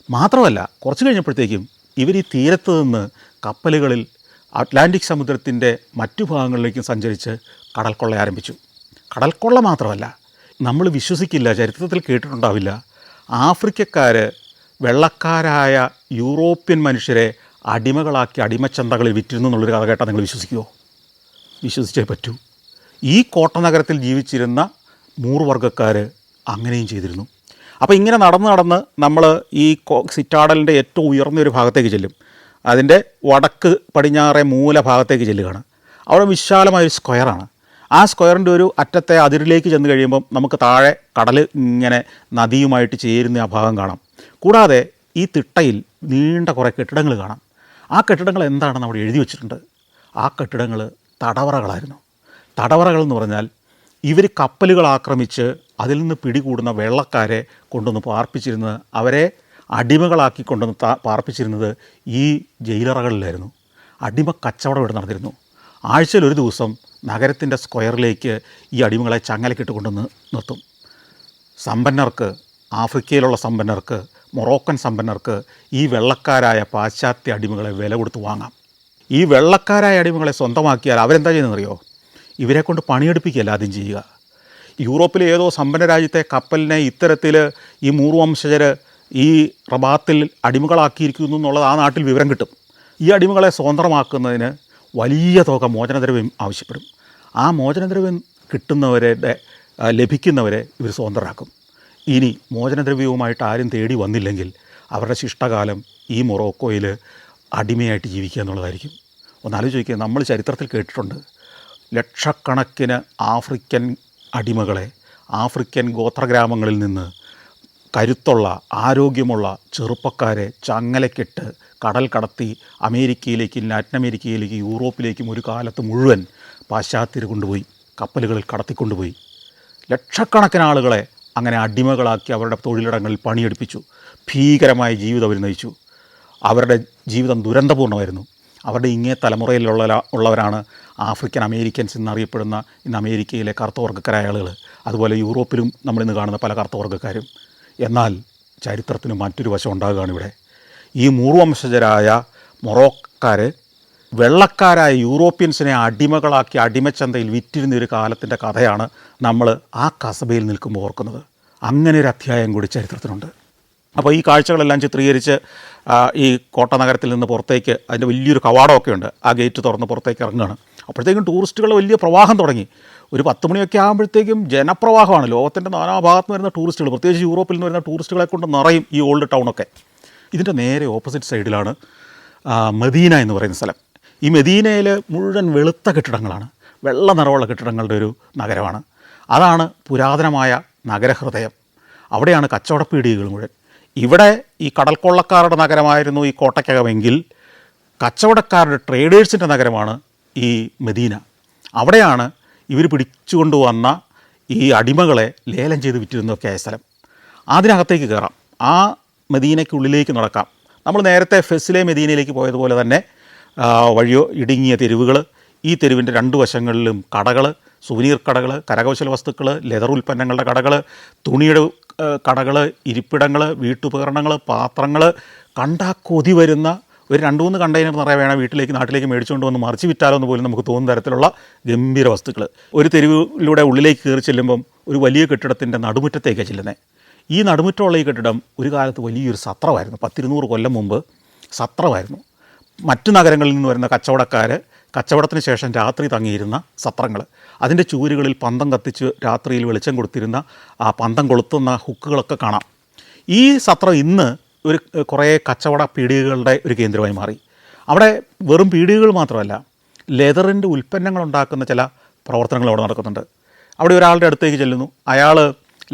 S1: മാത്രമല്ല, കുറച്ച് കഴിഞ്ഞപ്പോഴത്തേക്കും ഇവർ ഈ തീരത്ത് നിന്ന് കപ്പലുകളിൽ അറ്റ്ലാന്റിക് സമുദ്രത്തിൻ്റെ മറ്റു ഭാഗങ്ങളിലേക്കും സഞ്ചരിച്ച് കടൽക്കൊള്ള ആരംഭിച്ചു. കടൽക്കൊള്ള മാത്രമല്ല, നമ്മൾ വിശ്വസിക്കില്ല, ചരിത്രത്തിൽ കേട്ടിട്ടുണ്ടാവില്ല, ആഫ്രിക്കക്കാർ വെള്ളക്കാരായ യൂറോപ്യൻ മനുഷ്യരെ അടിമകളാക്കി അടിമച്ചന്തകളിൽ വിറ്റിരുന്നു എന്നുള്ളൊരു കഥ കേട്ടാൽ നിങ്ങൾ വിശ്വസിക്കുമോ? വിശ്വസിച്ചേ പറ്റൂ. ഈ കോട്ടനഗരത്തിൽ ജീവിച്ചിരുന്ന മൂർ വർഗ്ഗക്കാർ അങ്ങനെയും ചെയ്തിരുന്നു. അപ്പോൾ ഇങ്ങനെ നടന്ന് നമ്മൾ ഈ സിറ്റാഡലിൻ്റെ ഏറ്റവും ഉയർന്നൊരു ഭാഗത്തേക്ക് ചെല്ലും. അതിൻ്റെ വടക്ക് പടിഞ്ഞാറേ മൂല ഭാഗത്തേക്ക് ചെല്ലുകയാണ്. അവിടെ വിശാലമായൊരു സ്ക്വയറാണ്. ആ സ്ക്വയറിൻ്റെ ഒരു അറ്റത്തെ അതിരിലേക്ക് ചെന്ന് കഴിയുമ്പം നമുക്ക് താഴെ കടൽ ഇങ്ങനെ നദിയുമായിട്ട് ചേരുന്ന ആ ഭാഗം കാണാം. കൂടാതെ ഈ തിട്ടയിൽ നീണ്ട കുറേ കെട്ടിടങ്ങൾ കാണാം. ആ കെട്ടിടങ്ങൾ എന്താണെന്ന് അവിടെ എഴുതി വച്ചിട്ടുണ്ട്. ആ കെട്ടിടങ്ങൾ തടവറകളായിരുന്നു. തടവറകൾ എന്ന് പറഞ്ഞാൽ ഇവർ കപ്പലുകൾ ആക്രമിച്ച് അതിൽ നിന്ന് പിടികൂടുന്ന വെള്ളക്കാരെ കൊണ്ടുവന്ന് പാർപ്പിച്ചിരുന്നത്, അവരെ അടിമകളാക്കി കൊണ്ടുവന്ന് പാർപ്പിച്ചിരുന്നത് ഈ ജയിലറകളിലായിരുന്നു. അടിമ കച്ചവടം ഇവിടെ നടന്നിരുന്നു. ആഴ്ചയിൽ ഒരു ദിവസം നഗരത്തിൻ്റെ സ്ക്വയറിലേക്ക് ഈ അടിമകളെ ചങ്ങലക്കിട്ട് കൊണ്ടുവന്ന് നിർത്തും. സമ്പന്നർക്ക്, ആഫ്രിക്കയിലുള്ള സമ്പന്നർക്ക്, മൊറോക്കൻ സമ്പന്നർക്ക് ഈ വെള്ളക്കാരായ പാശ്ചാത്യ അടിമകളെ വില കൊടുത്ത് വാങ്ങാം. ഈ വെള്ളക്കാരായ അടിമകളെ സ്വന്തമാക്കിയാൽ അവരെന്താ ചെയ്യുന്നതെന്നറിയോ? ഇവരെ കൊണ്ട് പണിയെടുപ്പിക്കുകയല്ല ആദ്യം ചെയ്യുക. യൂറോപ്പിലെ ഏതോ സമ്പന്ന രാജ്യത്തെ കപ്പലിനെ ഇത്തരത്തിൽ ഈ മൂർ വംശജർ ഈ റബാത്തിൽ അടിമകളാക്കിയിരിക്കുന്നു എന്നുള്ളത് ആ നാട്ടിൽ വിവരം കിട്ടും. ഈ അടിമകളെ സ്വതന്ത്രമാക്കുന്നതിന് വലിയ തുക മോചനദ്രവ്യം ആവശ്യപ്പെടും. ആ മോചനദ്രവ്യം ലഭിക്കുന്നവരെ ഇവർ സ്വതന്ത്രരാക്കും. ഇനി മോചനദ്രവ്യവുമായിട്ട് ആരും തേടി വന്നില്ലെങ്കിൽ അവരുടെ ശിഷ്ടകാലം ഈ മൊറോക്കോയിൽ അടിമയായിട്ട് ജീവിക്കുക എന്നുള്ളതായിരിക്കും. ഒന്നാലോചിക്കുക, നമ്മൾ ചരിത്രത്തിൽ കേട്ടിട്ടുണ്ട് ലക്ഷക്കണക്കിന് ആഫ്രിക്കൻ അടിമകളെ ആഫ്രിക്കൻ ഗോത്രഗ്രാമങ്ങളിൽ നിന്ന് കരുത്തുള്ള ആരോഗ്യമുള്ള ചെറുപ്പക്കാരെ ചങ്ങലക്കിട്ട് കടൽ കടത്തി അമേരിക്കയിലേക്കും ലാറ്റിൻ അമേരിക്കയിലേക്കും യൂറോപ്പിലേക്കും ഒരു കാലത്ത് മുഴുവൻ പാശ്ചാത്യർ കൊണ്ടുപോയി, കപ്പലുകളിൽ കടത്തിക്കൊണ്ടുപോയി. ലക്ഷക്കണക്കിന് ആളുകളെ അങ്ങനെ അടിമകളാക്കി അവരുടെ തൊഴിലിടങ്ങളിൽ പണിയെടുപ്പിച്ചു. ഭീകരമായ ജീവിതം അവർ നയിച്ചു. അവരുടെ ജീവിതം ദുരന്തപൂർണ്ണമായിരുന്നു. അവരുടെ ഇങ്ങേ തലമുറയിലുള്ളവരാണ് ആഫ്രിക്കൻ അമേരിക്കൻസ് എന്നറിയപ്പെടുന്ന ഇന്ന് അമേരിക്കയിലെ കറുത്ത വർഗ്ഗക്കാരായ ആളുകൾ. അതുപോലെ യൂറോപ്പിലും നമ്മളിന്ന് കാണുന്ന പല കറുത്ത വർഗ്ഗക്കാരും. എന്നാൽ ചരിത്രത്തിന് മറ്റൊരു വശം ഉണ്ടാകുകയാണ് ഇവിടെ. ഈ മൂർ വംശജരായ മൊറോക്കക്കാർ വെള്ളക്കാരായ യൂറോപ്യൻസിനെ അടിമകളാക്കി അടിമച്ചന്തയിൽ വിറ്റിരുന്ന ഒരു കാലത്തിൻ്റെ കഥയാണ് നമ്മൾ ആ കസബയിൽ നിൽക്കുമ്പോൾ ഓർക്കുന്നത്. അങ്ങനെ ഒരു അധ്യായം കൂടി ചരിത്രത്തിനുണ്ട്. അപ്പോൾ ഈ കാഴ്ചകളെല്ലാം ചിത്രീകരിച്ച് ഈ കോട്ടനഗരത്തിൽ നിന്ന് പുറത്തേക്ക് അതിൻ്റെ വലിയൊരു കവാടമൊക്കെ ഉണ്ട്. ആ ഗേറ്റ് തുറന്ന് പുറത്തേക്ക് ഇറങ്ങുകയാണ്. അപ്പോഴത്തേക്കും ടൂറിസ്റ്റുകൾ വലിയ പ്രവാഹം തുടങ്ങി. ഒരു 10 മണിയൊക്കെ ആകുമ്പോഴത്തേക്കും ജനപ്രവാഹമാണ്. ലോകത്തിൻ്റെ നാനാഭാഗത്ത് നിന്ന് വരുന്ന ടൂറിസ്റ്റുകൾ, പ്രത്യേകിച്ച് യൂറോപ്പിൽ നിന്ന് വരുന്ന ടൂറിസ്റ്റുകളെ കൊണ്ട് നിറയും ഈ ഓൾഡ് ടൗണൊക്കെ. ഇതിൻ്റെ നേരെ ഓപ്പോസിറ്റ് സൈഡിലാണ് മദീന എന്ന് പറയുന്ന സ്ഥലം. ഈ മദീനയിൽ മുഴുവൻ വെളുത്ത കെട്ടിടങ്ങളാണ്, വെള്ള നിറമുള്ള കെട്ടിടങ്ങളുടെ ഒരു നഗരമാണ്. അതാണ് പുരാതനമായ നഗരഹൃദയം. അവിടെയാണ് കച്ചവടപ്പീടികകൾ മുഴുവൻ. ഇവിടെ ഈ കടൽക്കൊള്ളക്കാരുടെ നഗരമായിരുന്നു ഈ കോട്ടയ്ക്കകമെങ്കിൽ കച്ചവടക്കാരുടെ ട്രേഡേഴ്സിൻ്റെ നഗരമാണ് ഈ മദീന. അവിടെയാണ് ഇവർ പിടിച്ചുകൊണ്ടുവന്ന ഈ അടിമകളെ ലേലം ചെയ്ത് വിറ്റിരുന്നതൊക്കെ ആയ സ്ഥലം. അതിനകത്തേക്ക് കയറാം, ആ മദീനയ്ക്കുള്ളിലേക്ക് നടക്കാം. നമ്മൾ നേരത്തെ ഫെസിലെ മദീനയിലേക്ക് പോയതുപോലെ തന്നെ വഴിയോ ഇടുങ്ങിയ തെരുവുകൾ, ഈ തെരുവിൻ്റെ 2 വശങ്ങളിലും കടകൾ, സുവനീർ കടകൾ, കരകൗശല വസ്തുക്കൾ, ലെതർ ഉൽപ്പന്നങ്ങളുടെ കടകൾ, തുണിയുടെ കടകൾ, ഇരിപ്പിടങ്ങൾ, വീട്ടുപകരണങ്ങൾ, പാത്രങ്ങൾ, കണ്ടാൽ കൊതി വരുന്ന ഒരു 2-3 കണ്ടെയ്നർ നിറയെ വേണം വീട്ടിലേക്ക് നാട്ടിലേക്ക് മേടിച്ചുകൊണ്ട് വന്ന് മറിച്ച് വിറ്റാലോ എന്ന് പോലും നമുക്ക് തോന്നുന്ന തരത്തിലുള്ള ഗംഭീര വസ്തുക്കൾ. ഒരു തെരുവിലൂടെ ഉള്ളിലേക്ക് കയറി ചെല്ലുമ്പം ഒരു വലിയ കെട്ടിടത്തിൻ്റെ നടുമുറ്റത്തേക്കാണ് ചെല്ലുന്നത്. ഈ നടുമുറ്റമുള്ള ഈ കെട്ടിടം ഒരു കാലത്ത് വലിയൊരു സത്രമായിരുന്നു. 10-200 കൊല്ലം മുമ്പ് സത്രമായിരുന്നു. മറ്റു നഗരങ്ങളിൽ നിന്ന് വരുന്ന കച്ചവടക്കാർ കച്ചവടത്തിന് ശേഷം രാത്രി തങ്ങിയിരുന്ന സത്രങ്ങൾ. അതിൻ്റെ ചൂരുകളിൽ പന്തം കത്തിച്ച് രാത്രിയിൽ വെളിച്ചം കൊടുത്തിരുന്ന ആ പന്തം കൊളുത്തുന്ന ഹുക്കുകളൊക്കെ കാണാം. ഈ സത്രം ഇന്ന് ഒരു കുറേ കച്ചവട പീടികകളുടെ ഒരു കേന്ദ്രമായി മാറി. അവിടെ വെറും പീടികകൾ മാത്രമല്ല, ലെതറിൻ്റെ ഉൽപ്പന്നങ്ങൾ ഉണ്ടാക്കുന്ന ചില പ്രവർത്തനങ്ങൾ അവിടെ നടക്കുന്നുണ്ട്. അവിടെ ഒരാളുടെ അടുത്തേക്ക് ചെല്ലുന്നു, അയാൾ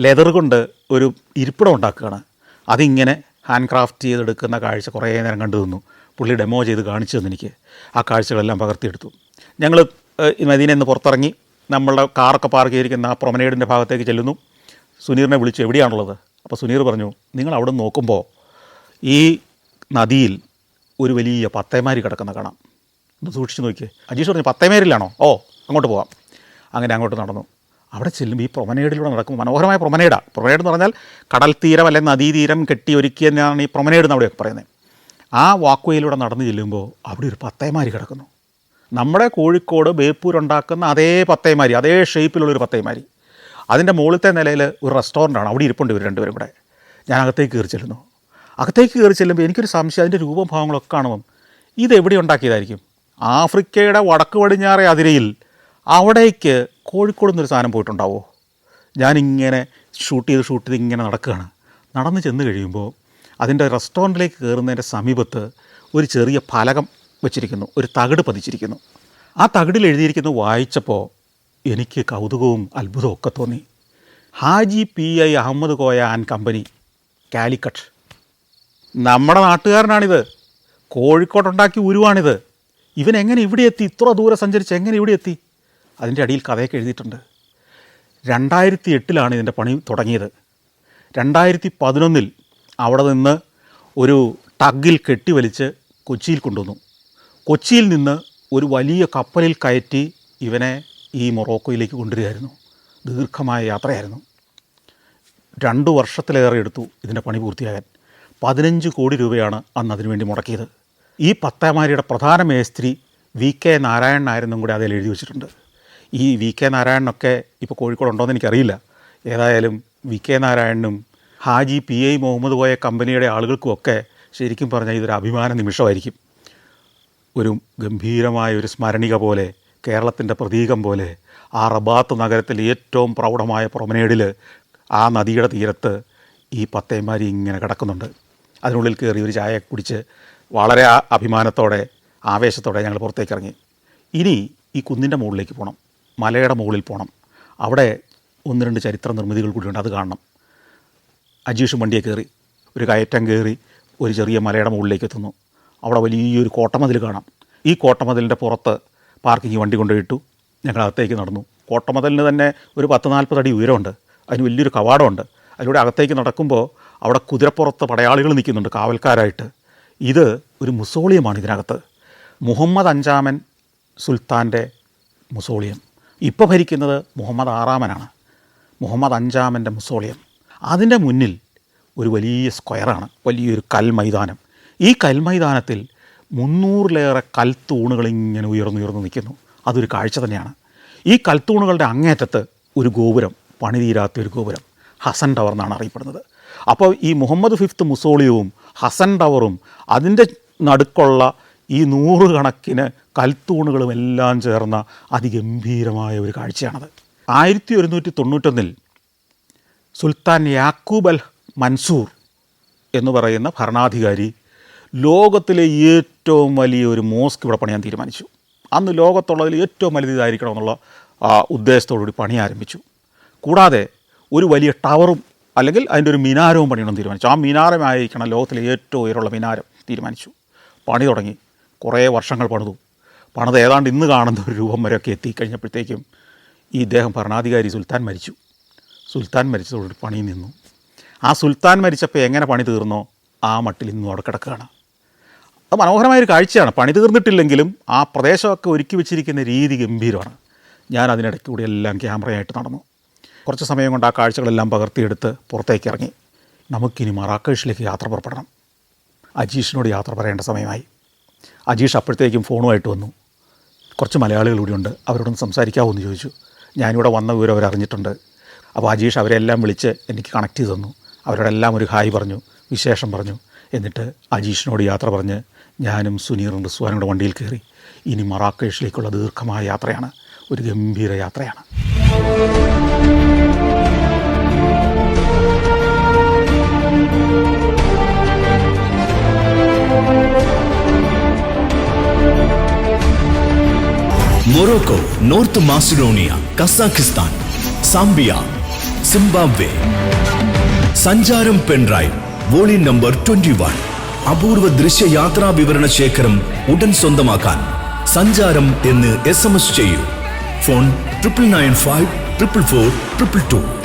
S1: ലെതർ കൊണ്ട് ഒരു ഇരിപ്പിടം ഉണ്ടാക്കുകയാണ്. അതിങ്ങനെ ഹാൻഡ് ക്രാഫ്റ്റ് ചെയ്തെടുക്കുന്ന കാഴ്ച കുറേ നേരം കണ്ടു നിന്നു. പുള്ളി ഡെമോ ചെയ്ത് കാണിച്ചു തന്നു എനിക്ക്. ആ കാഴ്ചകളെല്ലാം പകർത്തിയെടുത്തു. ഞങ്ങൾ മദീനയിൽ നിന്ന് പുറത്തിറങ്ങി നമ്മളുടെ കാറൊക്കെ പാർക്ക് ചെയ്തിരിക്കുന്ന ആ പ്രൊമനേഡിൻ്റെ ഭാഗത്തേക്ക് ചെല്ലുന്നു. സുനീറിനെ വിളിച്ചു, എവിടെയാണുള്ളത്? അപ്പോൾ സുനീർ പറഞ്ഞു, നിങ്ങൾ അവിടെ നോക്കുമ്പോൾ ഈ നദിയിൽ ഒരു വലിയ പത്തേമാരി കിടക്കുന്ന കാണാം, ഒന്ന് സൂക്ഷിച്ച് നോക്കിയേ. അജീഷ് പറഞ്ഞു, പത്തേമാരിലാണോ? ഓ, അങ്ങോട്ട് പോകാം. അങ്ങനെ അങ്ങോട്ട് നടന്നു. അവിടെ ചെല്ലുമ്പോൾ ഈ പ്രൊമനേഡിലൂടെ നടക്കും. മനോഹരമായ പ്രൊമനേഡാണ്. പ്രൊമനേഡ് എന്ന് പറഞ്ഞാൽ കടൽ തീരം അല്ലെങ്കിൽ നദീതീരം കെട്ടി ഒരുക്കിയെന്നാണ് ഈ പ്രൊമനേഡ് എന്ന് അവിടെയൊക്കെ പറയുന്നത്. ആ വാക്വേയിലൂടെ നടന്ന് ചെല്ലുമ്പോൾ അവിടെ ഒരു പത്തേമാരി കിടക്കുന്നു. നമ്മുടെ കോഴിക്കോട് ബേപ്പൂരുണ്ടാക്കുന്ന അതേ പത്തേമാരി, അതേ ഷേപ്പിലുള്ളൊരു പത്തേമാരി. അതിൻ്റെ മുകളിലത്തെ നിലയിൽ ഒരു റെസ്റ്റോറൻ്റാണ്. അവിടെ ഇരിപ്പുണ്ട് ഇവർ രണ്ടുപേരും കൂടെ. ഞാൻ അകത്തേക്ക് കയറി ചെല്ലുന്നു. അകത്തേക്ക് കയറി ചെല്ലുമ്പോൾ എനിക്കൊരു സംശയം, അതിൻ്റെ രൂപം ഭാവങ്ങളൊക്കെ കാണുമ്പം ഇതെവിടെ ഉണ്ടാക്കിയതായിരിക്കും? ആഫ്രിക്കയുടെ വടക്ക് പടിഞ്ഞാറേ അതിരയിൽ അവിടേക്ക് കോഴിക്കോട് നിന്നൊരു സാധനം പോയിട്ടുണ്ടാവുമോ? ഞാനിങ്ങനെ ഷൂട്ട് ചെയ്ത് ഇങ്ങനെ നടക്കുകയാണ്. നടന്ന് ചെന്ന് കഴിയുമ്പോൾ അതിൻ്റെ റെസ്റ്റോറൻറ്റിലേക്ക് കയറുന്നതിൻ്റെ സമീപത്ത് ഒരു ചെറിയ ഫലകം വെച്ചിരിക്കുന്നു, ഒരു തകിട് പതിച്ചിരിക്കുന്നു. ആ തകിടിൽ എഴുതിയിരിക്കുന്നത് വായിച്ചപ്പോൾ എനിക്ക് കൗതുകവും അത്ഭുതവും ഒക്കെ തോന്നി. Haji PI Ahammed Koya and company, Calicut. നമ്മുടെ നാട്ടുകാരനാണിത്, കോഴിക്കോട്ടുണ്ടാക്കി ഉരുവാണിത്. ഇവൻ എങ്ങനെ ഇവിടെ എത്തി? ഇത്ര ദൂരെ സഞ്ചരിച്ച് എങ്ങനെ ഇവിടെ എത്തി? അതിൻ്റെ അടിയിൽ കഥയൊക്കെ എഴുതിയിട്ടുണ്ട്. 2008 ഇതിൻ്റെ പണി തുടങ്ങിയത്. 2011 അവിടെ നിന്ന് ഒരു ടഗ്ഗിൽ കെട്ടിവലിച്ച് കൊച്ചിയിൽ കൊണ്ടുവന്നു. കൊച്ചിയിൽ നിന്ന് ഒരു വലിയ കപ്പലിൽ കയറ്റി ഇവനെ ഈ മൊറോക്കോയിലേക്ക് കൊണ്ടുവരികയായിരുന്നു. ദീർഘമായ യാത്രയായിരുന്നു. 2 വർഷത്തിലേറെ എടുത്തു ഇതിൻ്റെ പണി പൂർത്തിയാകാൻ. 15 കോടി രൂപയാണ് അന്ന് അതിനുവേണ്ടി മുടക്കിയത്. ഈ പത്തേമാരിയുടെ പ്രധാന മേസ്ത്രി VK നാരായണനായിരുന്നും കൂടി അതിൽ എഴുതി വെച്ചിട്ടുണ്ട്. ഈ VK നാരായണനൊക്കെ ഇപ്പോൾ കോഴിക്കോടുണ്ടോയെന്ന് എനിക്കറിയില്ല. ഏതായാലും VK നാരായണനും ഹാജി PI മുഹമ്മദ് കോയ കമ്പനിയുടെ ആളുകൾക്കുമൊക്കെ ശരിക്കും പറഞ്ഞാൽ ഇതൊരു അഭിമാന നിമിഷമായിരിക്കും. ഒരു ഗംഭീരമായ ഒരു സ്മരണിക പോലെ, കേരളത്തിൻ്റെ പ്രതീകം പോലെ ആ റബാത്ത് നഗരത്തിൽ ഏറ്റവും പ്രൗഢമായ പ്രൊമനേഡിൽ ആ നദിയുടെ തീരത്ത് ഈ പത്തേമാരി ഇങ്ങനെ കിടക്കുന്നുണ്ട്. അതിനുള്ളിൽ കയറി ഒരു ചായ കുടിച്ച് വളരെ അഭിമാനത്തോടെ ആവേശത്തോടെ ഞങ്ങൾ പുറത്തേക്ക് ഇറങ്ങി. ഇനി ഈ കുന്നിൻ്റെ മുകളിലേക്ക് പോകണം, മലയുടെ മുകളിൽ പോകണം. അവിടെ 1-2 ചരിത്ര നിർമ്മിതികൾ കൂടിയുണ്ട്, അത് കാണണം. അജീഷും വണ്ടിയെ കയറി ഒരു കയറ്റം കയറി ഒരു ചെറിയ മലയുടെ മുകളിലേക്ക് എത്തുന്നു. അവിടെ വലിയൊരു കോട്ടമതിൽ കാണാം. ഈ കോട്ടമതിലിൻ്റെ പുറത്ത് പാർക്കിംഗ് വണ്ടി കൊണ്ടുപോയിട്ടു. ഞങ്ങളകത്തേക്ക് നടന്നു. കോട്ടമതിലിന് തന്നെ ഒരു 10-40 അടി ഉയരമുണ്ട്. അതിന് വലിയൊരു കവാടമുണ്ട്. അതിലൂടെ അകത്തേക്ക് നടക്കുമ്പോൾ അവിടെ കുതിരപ്പുറത്ത് പടയാളികൾ നിൽക്കുന്നുണ്ട് കാവൽക്കാരായിട്ട്. ഇത് ഒരു മുസോളിയമാണ് ഇതിനകത്ത്. മുഹമ്മദ് 5-ാമൻ സുൽത്താൻ്റെ മുസോളിയം. ഇപ്പോൾ ഭരിക്കുന്നത് മുഹമ്മദ് 6-ാമനാണ്. മുഹമ്മദ് 5-ാമൻ്റെ മുസോളിയം. അതിൻ്റെ മുന്നിൽ ഒരു വലിയ സ്ക്വയറാണ്, വലിയൊരു കൽമൈതാനം. ഈ കൽമൈതാനത്തിൽ 300-ലേറെ കൽത്തൂണുകളിങ്ങനെ ഉയർന്നുയർന്ന് നിൽക്കുന്നു. അതൊരു കാഴ്ച തന്നെയാണ്. ഈ കൽത്തൂണുകളുടെ അങ്ങേറ്റത്ത് ഒരു ഗോപുരം, പണിതീരാത്ത ഒരു ഗോപുരം, ഹസൻ ടവർ എന്നാണ് അറിയപ്പെടുന്നത്. അപ്പോൾ ഈ മുഹമ്മദ് 5th മുസോളിയവും ഹസൻ ടവറും അതിൻ്റെ നടുക്കുള്ള ഈ 100 കണക്കിന് കൽത്തൂണുകളും എല്ലാം ചേർന്ന അതിഗംഭീരമായ ഒരു കാഴ്ചയാണത്. 1191 സുൽത്താൻ യാക്കൂബ് അൽ മൻസൂർ എന്ന് പറയുന്ന ഭരണാധികാരി ലോകത്തിലെ ഏറ്റവും വലിയ ഒരു മോസ്ക് ഇവിടെ പണിയാൻ തീരുമാനിച്ചു. അന്ന് ലോകത്തുള്ളതിൽ ഏറ്റവും വലുതായിരിക്കണമെന്നുള്ള ഉദ്ദേശത്തോടുകൂടി പണി ആരംഭിച്ചു. കൂടാതെ ഒരു വലിയ ടവറും അല്ലെങ്കിൽ അതിൻ്റെ ഒരു മിനാരവും പണിയണമെന്ന് തീരുമാനിച്ചു. ആ മിനാരമായിരിക്കണം ലോകത്തിലെ ഏറ്റവും ഉയരമുള്ള മിനാരം തീരുമാനിച്ചു. പണി തുടങ്ങി. കുറേ വർഷങ്ങൾ പണിത് ഏതാണ്ട് ഇന്ന് കാണുന്ന ഒരു രൂപം വരെയൊക്കെ എത്തിക്കഴിഞ്ഞപ്പോഴത്തേക്കും ഈ ഇദ്ദേഹം ഭരണാധികാരി സുൽത്താൻ മരിച്ചു. സുൽത്താൻ മരിച്ചതോടുകൂടി പണി നിന്നു. ആ സുൽത്താൻ മരിച്ചപ്പോൾ എങ്ങനെ പണി തീർന്നോ ആ മട്ടിൽ ഇന്നും അവിടെ കിടക്കുകയാണ്. അത് മനോഹരമായൊരു കാഴ്ചയാണ്. പണി തീർന്നിട്ടില്ലെങ്കിലും ആ പ്രദേശമൊക്കെ ഒരുക്കി വെച്ചിരിക്കുന്ന രീതി ഗംഭീരമാണ്. ഞാൻ അതിനിടയ്ക്ക് കൂടി എല്ലാം ക്യാമറയായിട്ട് നടന്നു. കുറച്ച് സമയം കൊണ്ട് ആ കാഴ്ചകളെല്ലാം പകർത്തിയെടുത്ത് പുറത്തേക്ക് ഇറങ്ങി. നമുക്കിനി മറാക്കേഷിലേക്ക് യാത്ര പുറപ്പെടണം. അജീഷിനോട് യാത്ര പറയേണ്ട സമയമായി. അജീഷ് അപ്പോഴത്തേക്കും ഫോണുമായിട്ട് വന്നു. കുറച്ച് മലയാളികൾ കൂടിയുണ്ട്, അവരോടൊന്ന് സംസാരിക്കാമോ എന്ന് ചോദിച്ചു. ഞാനിവിടെ വന്ന വിവരം അവരറിഞ്ഞിട്ടുണ്ട്. അപ്പോൾ അജീഷ് അവരെല്ലാം വിളിച്ച് എനിക്ക് കണക്ട് ചെയ്ത് തന്നു. അവരോടെല്ലാം ഒരു ഹായ് പറഞ്ഞു, വിശേഷം പറഞ്ഞു. എന്നിട്ട് അജീഷിനോട് യാത്ര പറഞ്ഞ് ഞാനും സുനീറും റിസ്വാനും കൂടെ വണ്ടിയിൽ കയറി. ഇനി മറാക്കേഷിലേക്കുള്ള ദീർഘമായ യാത്രയാണ്, ഒരു ഗംഭീര യാത്രയാണ്.
S2: Morocco, north Macedonia, Kazakhstan, Zambia, Zimbabwe. സഞ്ചാരം പെൻഡ്രൈവ് വോളിയം നമ്പർ 21. അപൂർവ ദൃശ്യയാത്രാ വിവരണ ശേഖരം ഉടൻ സ്വന്തമാക്കാൻ സഞ്ചാരം എന്ന് SMS ചെയ്യൂ. ഫോൺ 9995 444 222.